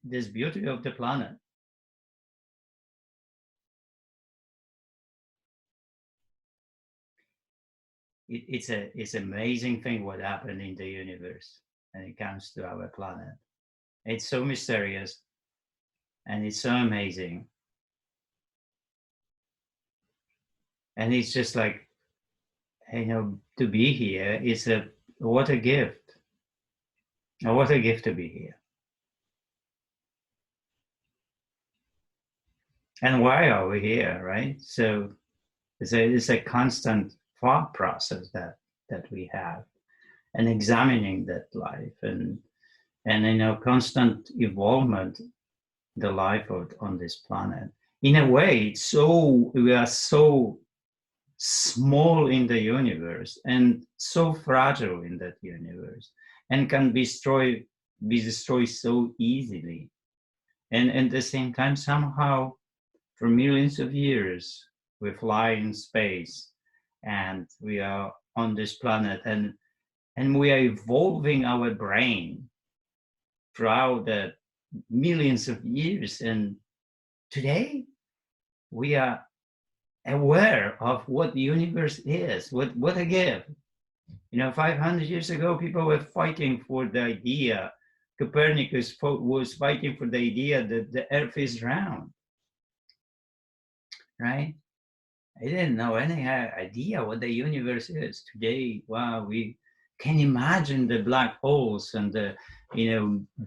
beauty of the planet. It's amazing thing what happened in the universe when it comes to our planet. It's so mysterious and it's so amazing. And it's just like, to be here is what a gift. What a gift to be here. And why are we here, right? So it's a constant thought process that we have, and examining that life and constant evolvement, the life on this planet. In a way, we are so small in the universe and so fragile in that universe, and can be destroyed so easily. And at the same time, somehow, for millions of years, we fly in space, and we are on this planet, and we are evolving our brain throughout the millions of years. And today, we are aware of what the universe is. What a gift. 500 years ago, people were fighting for the idea. Copernicus was fighting for the idea that the Earth is round, right? I didn't know any idea what the universe is. Today, wow, we can imagine the black holes and the,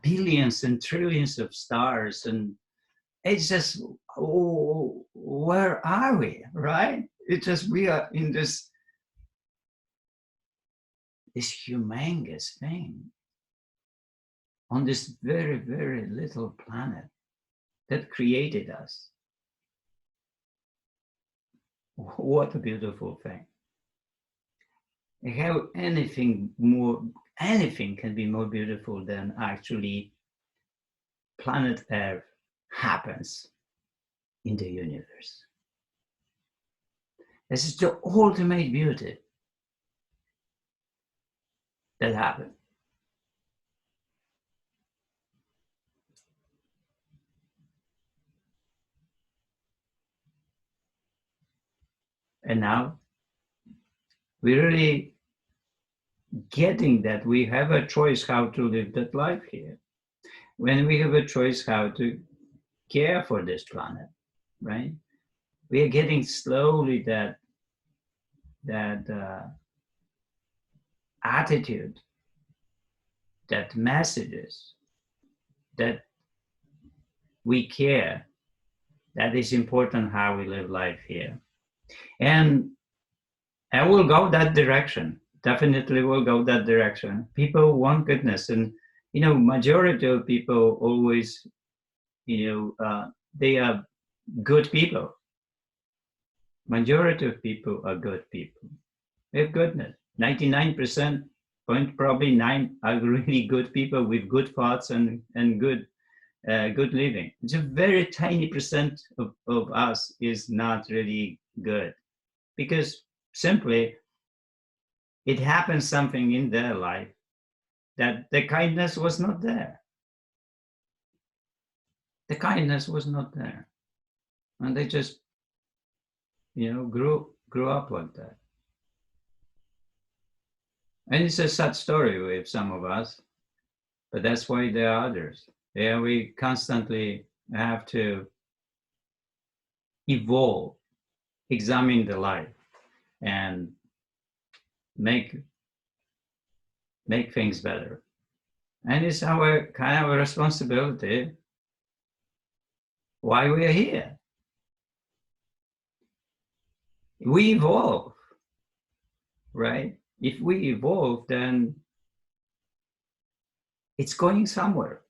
billions and trillions of stars. And it's just, where are we, right? It's just, we are in this humongous thing on this very, very little planet that created us. What a beautiful thing. How anything can be more beautiful than actually planet Earth happens in the universe. This is the ultimate beauty that happened. And now we're really getting that we have a choice how to live that life here. When we have a choice how to care for this planet, right? We are getting slowly that attitude, that messages, that we care, that is important how we live life here. And I will go that direction, definitely will go that direction. People want goodness, and majority of people always, they are good people. Majority of people are good people. They have goodness. 99%, probably 9 are really good people with good thoughts and good living. It's a very tiny percent of us is not really good, because simply it happens something in their life that the kindness was not there. The kindness was not there, and they just grew up like that. And it's a sad story with some of us, but that's why there are others. Yeah, we constantly have to evolve, examine the life, and make things better. And it's our kind of a responsibility why we are here. We evolve, right? If we evolve, then it's going somewhere.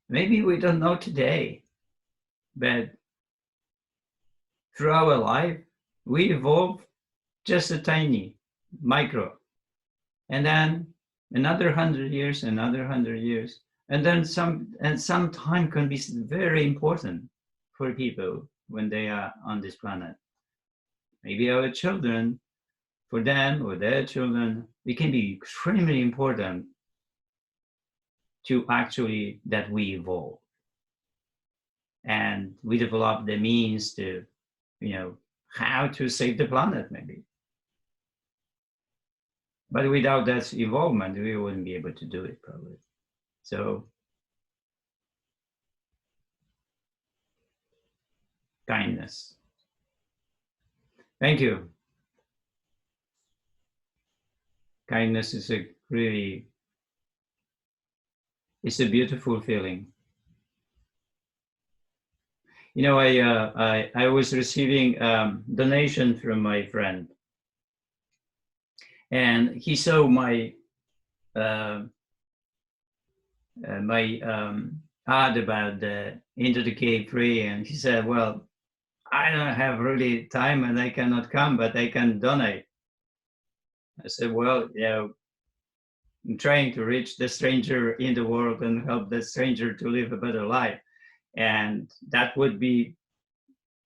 Maybe we don't know today, but through our life, we evolve just a tiny micro. And then another 100 years, another 100 years. And then some time can be very important for people when they are on this planet. Maybe our children, for them or their children, it can be extremely important to actually that we evolve. And we develop the means to, how to save the planet maybe. But without that involvement, we wouldn't be able to do it probably. So, kindness. Thank you. Kindness is it's a beautiful feeling. I was receiving donation from my friend, and he saw my ad about the Into the Cave Free, and he said, well, I don't have really time and I cannot come, but I can donate. I said, well, I'm trying to reach the stranger in the world and help the stranger to live a better life. And that would be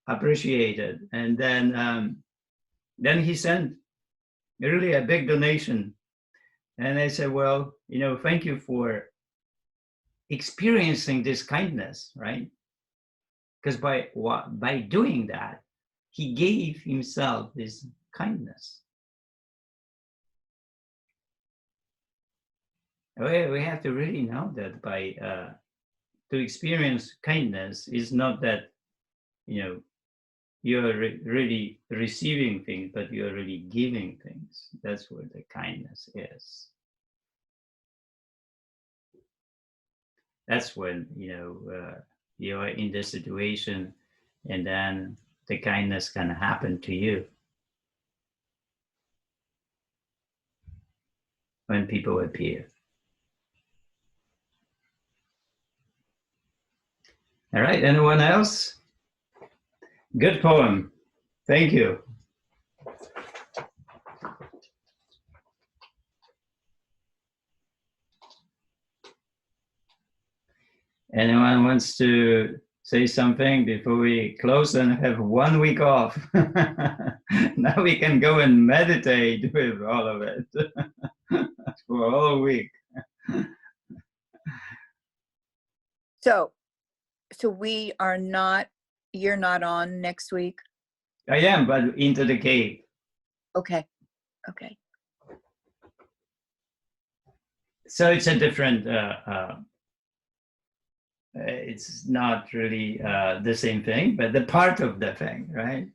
appreciated. And then he sent really a big donation. And I said, well, thank you for experiencing this kindness, right? Because by doing that, he gave himself this kindness. We have to really know that to experience kindness is not that, you're really receiving things, but you're really giving things. That's where the kindness is. That's when, you're in this situation, and then the kindness can happen to you. When people appear. All right, anyone else? Good poem. Thank you. Anyone wants to say something before we close and have 1 week off? Now we can go and meditate with all of it for a whole week. So we are not, you're not on next week? I am, but Into the Cave. Okay. So it's a different, it's not really the same thing, but the part of the thing, right?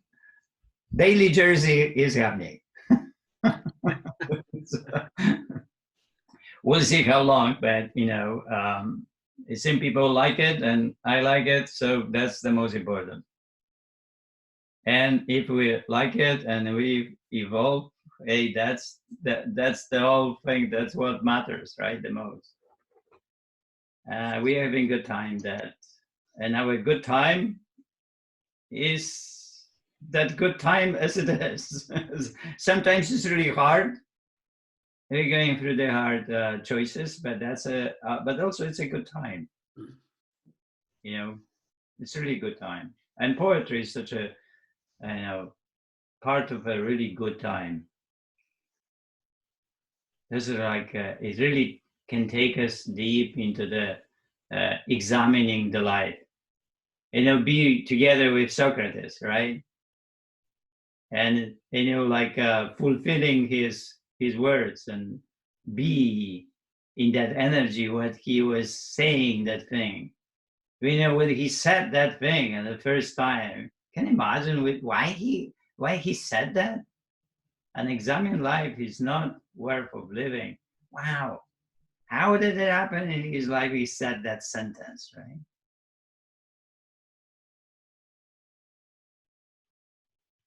Daily Jersey is happening. So, we'll see how long, but some people like it and I like it, so that's the most important. And if we like it and we evolve, hey, that's the whole thing. That's what matters, right? The most. We're having a good time and our good time is that good time as it is. Sometimes it's really hard. We're going through the hard choices, but but also it's a good time. It's really a good time. And poetry is such a, part of a really good time. This is like, it really can take us deep into the examining the life. Be together with Socrates, right? And, fulfilling his words and be in that energy, what he was saying, that thing. When he said that thing and the first time, can you imagine why he said that? An examined life is not worth of living. Wow. How did it happen in his life? He said that sentence, right?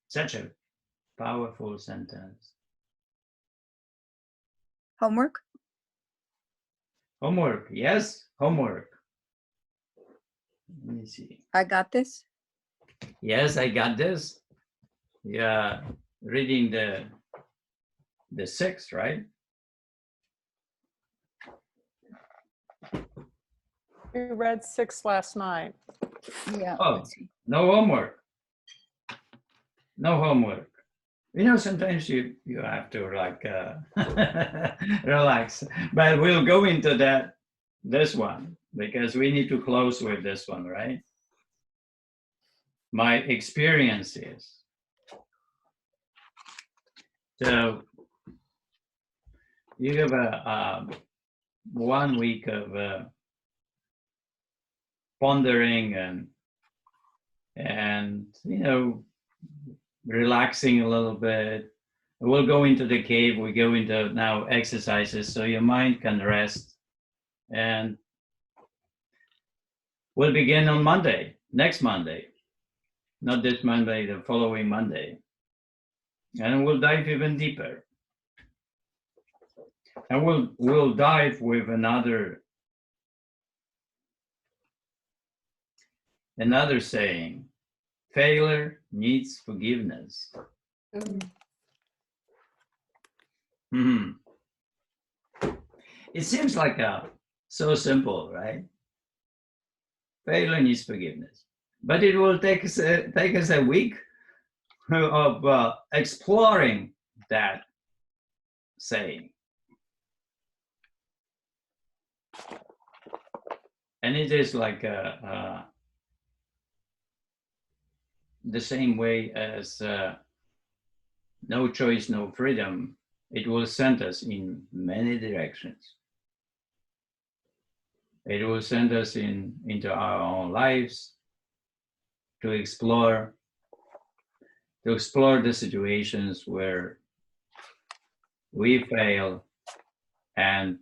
Such a powerful sentence. Homework? Homework, yes, homework. Let me see. I got this? Yes, I got this. yeah, reading the 6, right? We read 6 last night. Yeah. Oh, let's see. no homework. No homework. You know, sometimes you have to like relax. But we'll go into this one because we need to close with this one, right? My experiences. So you have a 1 week of pondering and you know, relaxing a little bit. We'll go into the cave. We go into now exercises so your mind can rest. And we'll begin on Monday, next Monday, not this Monday, the following Monday. And we'll dive even deeper. And we'll dive with another saying, failure needs forgiveness. Mm-hmm. It seems like so simple, right? Failure needs forgiveness, but it will take us a week of exploring that saying, and it is like the same way as no choice, no freedom. It will send us in many directions. It will send us into our own lives to explore the situations where we fail and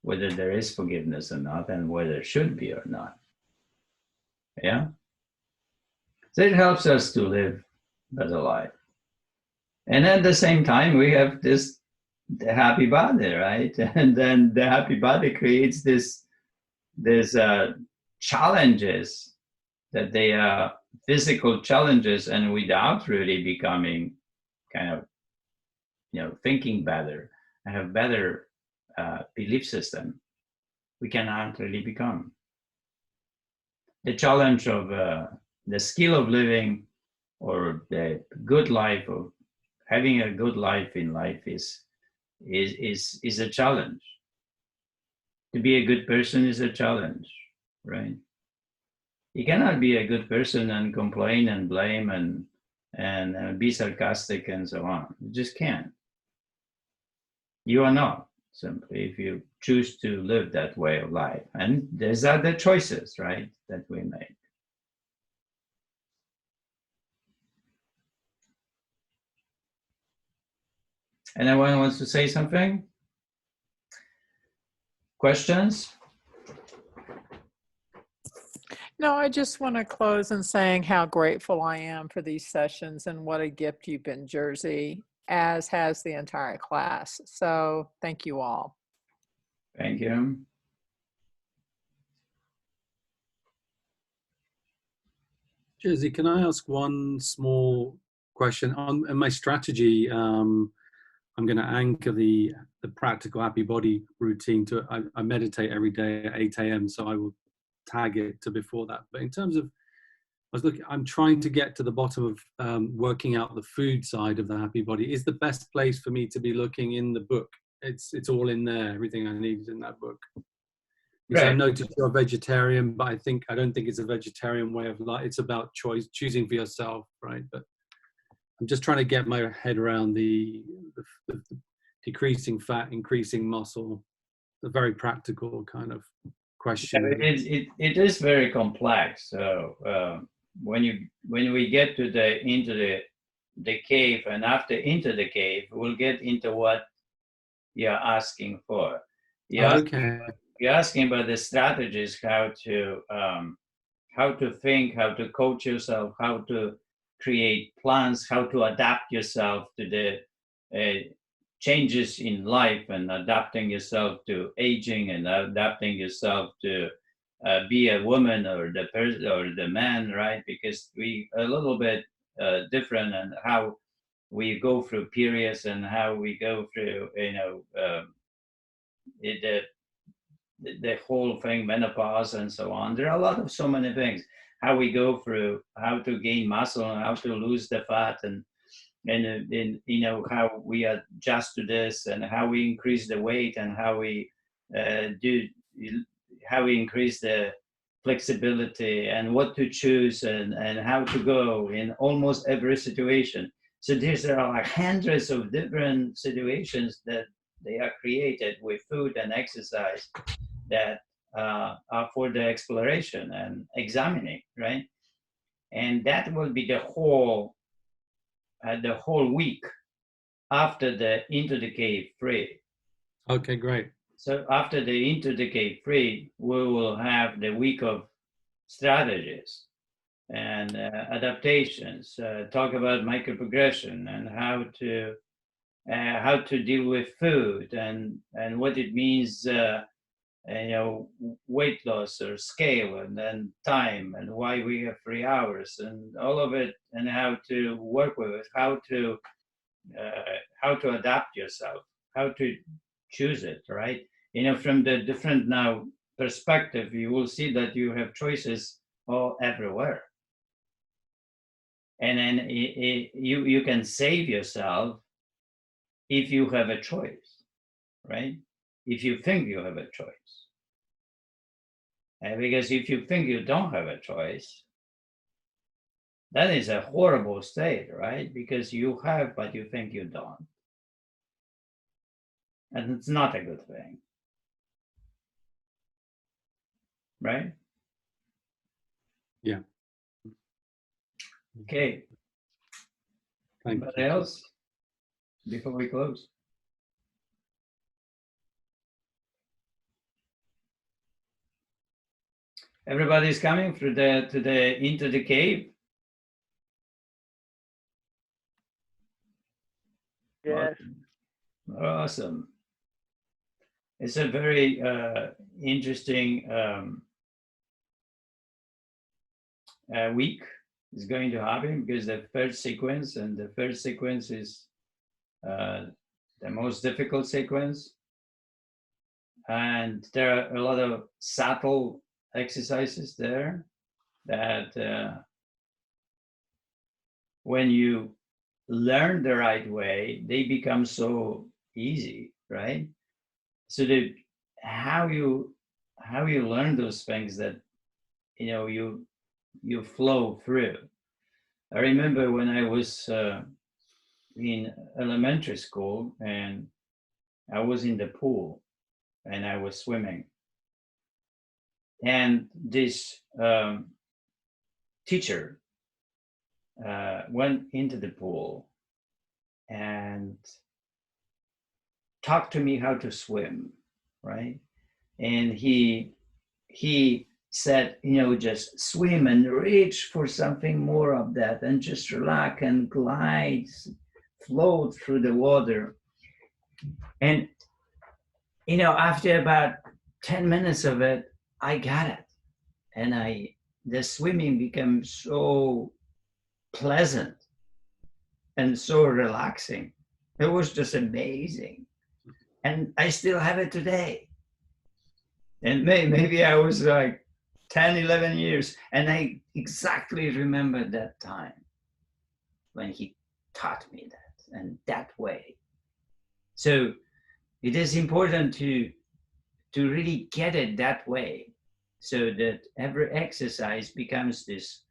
whether there is forgiveness or not and whether there should be or not. Yeah? So it helps us to live a better life. And at the same time, we have the happy body, right? And then the happy body creates this challenges that they are physical challenges, and without really becoming kind of, you know, thinking better and have better belief system, we cannot really become. The challenge of the skill of living or the good life of having a good life in life is a challenge. To be a good person is a challenge, right? You cannot be a good person and complain and blame and be sarcastic and so on. You just can't. You are not, simply, if you choose to live that way of life. And there's other choices, right, that we make. Anyone wants to say something? Questions? No, I just want to close in saying how grateful I am for these sessions and what a gift you've been, Jerzy, as has the entire class. So thank you all. Thank you. Jerzy, can I ask one small question? On my strategy, I'm going to anchor the practical happy body routine to, I meditate every day at 8 a.m. So I will tag it to before that. But in terms of, I'm trying to get to the bottom of working out the food side of the happy body. Is the best place for me to be looking in the book? It's all in there. Everything I need is in that book. Because I noticed you're a vegetarian, but I don't think it's a vegetarian way of life. It's about choice, choosing for yourself, right? But I'm just trying to get my head around the decreasing fat, increasing muscle, the very practical kind of question. It is very complex. So when we get into the cave, and after into the cave, we'll get into what you're asking for. You're asking about the strategies, how to think, how to coach yourself, how to create plans, how to adapt yourself to the changes in life, and adapting yourself to aging, and adapting yourself to be a woman or the person or the man, right? Because we a little bit different, and how we go through periods and how we go through, the whole thing, menopause and so on. There are a lot of so many things. How we go through, how to gain muscle and how to lose the fat, and how we adjust to this, and how we increase the weight, and how we increase the flexibility, and what to choose, and how to go in almost every situation. So these are like hundreds of different situations that they are created with food and exercise that are for the exploration and examining, right? And that will be the whole week after the Into the Cave 3. Okay, great. So after the Into the Cave 3, we will have the week of strategies and adaptations, talk about microprogression and how to deal with food, and what it means, weight loss or scale, and then time, and why we have 3 hours, and all of it, and how to work with it, how to adapt yourself, how to choose it, right? From the different now perspective, you will see that you have choices all everywhere. And then you can save yourself if you have a choice, right? If you think you have a choice. Because if you think you don't have a choice, that is a horrible state, right? Because you have, but you think you don't. And it's not a good thing. Right? Yeah. Okay. Thank Anybody you. else before we close? Everybody's coming through into the cave. Yes. Awesome. It's a very interesting week is going to happen, because the third sequence is the most difficult sequence, and there are a lot of subtle exercises there that when you learn the right way, they become so easy, right? So how you learn those things that you flow through. I remember when I was in elementary school, and I was in the pool and I was swimming, and this teacher went into the pool and talked to me how to swim, right? And he said, just swim and reach for something more of that, and just relax and glide, float through the water. And after about 10 minutes of it, I got it, and the swimming became so pleasant and so relaxing. It was just amazing, and I still have it today. And maybe I was like 10, 11 years, and I exactly remember that time when he taught me that, and that way. So it is important to really get it that way, so that every exercise becomes this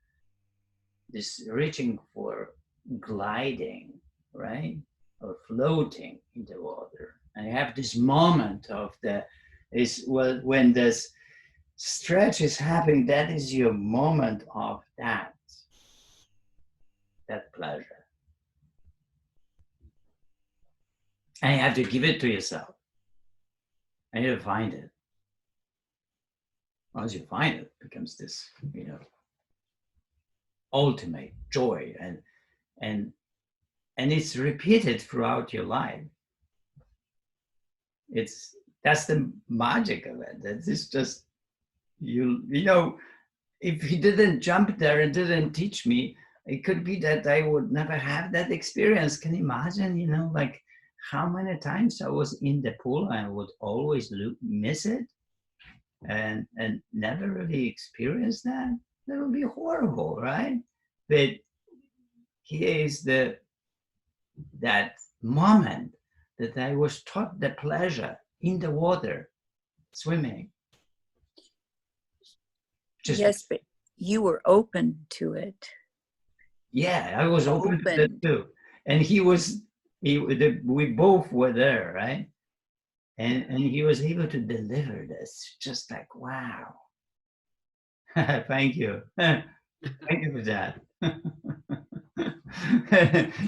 reaching for gliding, right? Or floating in the water. And you have this moment of when this stretch is happening, that is your moment of that pleasure. And you have to give it to yourself. And you find it. Once you find it, it becomes this, ultimate joy, and it's repeated throughout your life. That's the magic of it. It's just if he didn't jump there and didn't teach me, it could be that I would never have that experience. Can you imagine, like how many times I was in the pool and I would always miss it and never really experience that? That would be horrible, right? But here is that moment that I was taught the pleasure in the water, swimming. Yes, but you were open to it. Yeah, I was open to that too. And we both were there, right? And he was able to deliver this, just like, wow. Thank you. Thank you for that.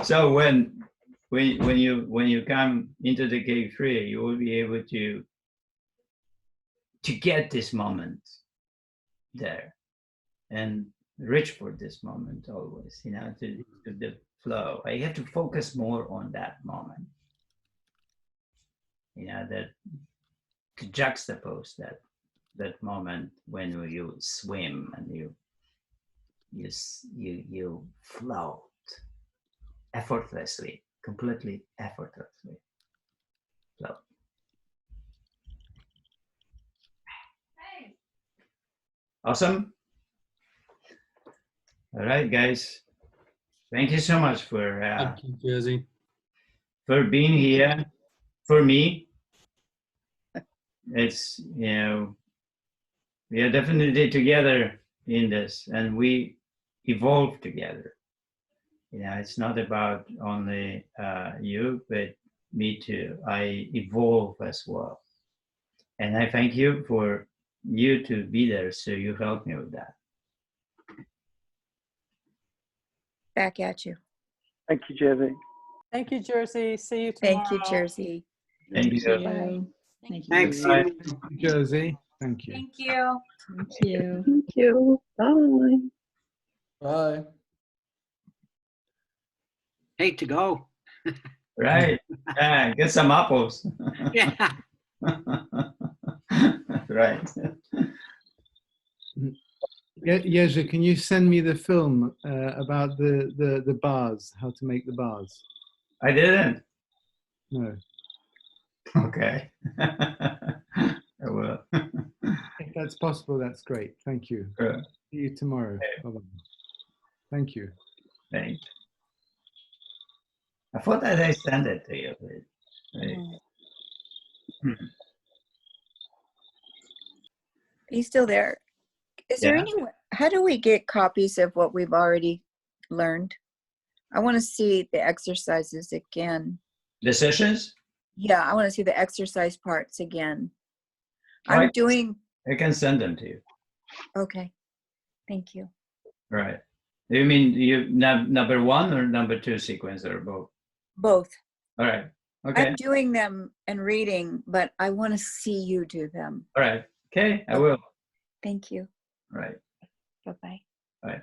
So when you come into the cave free, you will be able to get this moment there and reach for this moment always, to the flow. I have to focus more on that moment, that to juxtapose that moment when you swim and you float effortlessly, completely effortlessly float. Awesome. All right, guys. Thank you so much for Thank you, Jerzy. for being here. For me, it's we are definitely together in this, and we evolve together. It's not about only you, but me too. I evolve as well, and I thank you for you to be there. So you helped me with that. Back at you. Thank you, Jerzy. Thank you, Jerzy. See you tomorrow. Thank you, Jerzy. Thank you. Thank you. Thanks, Bye. Jerzy. Thank you. Thank you. Thank you. Thank you. Bye. Bye. Hate to go. Right. Yeah, get some apples. Yeah. Right. Jerzy, can you send me the film about the bars, how to make the bars? I didn't. No. Okay. I will. If that's possible, that's great. Thank you. Sure. See you tomorrow. Bye-bye. Thank you. Thanks. I thought that I sent it to you. But, right. Are you still there? Is there Yeah. any way, how do we get copies of what we've already learned? I want to see the exercises again. The sessions? Yeah, I want to see the exercise parts again. I can send them to you. Okay. Thank you. Right. You mean number 1 or number 2 sequence or both? Both. All right. Okay. I'm doing them and reading, but I want to see you do them. All right. Okay. I will. Thank you. All right. Bye-bye. Bye.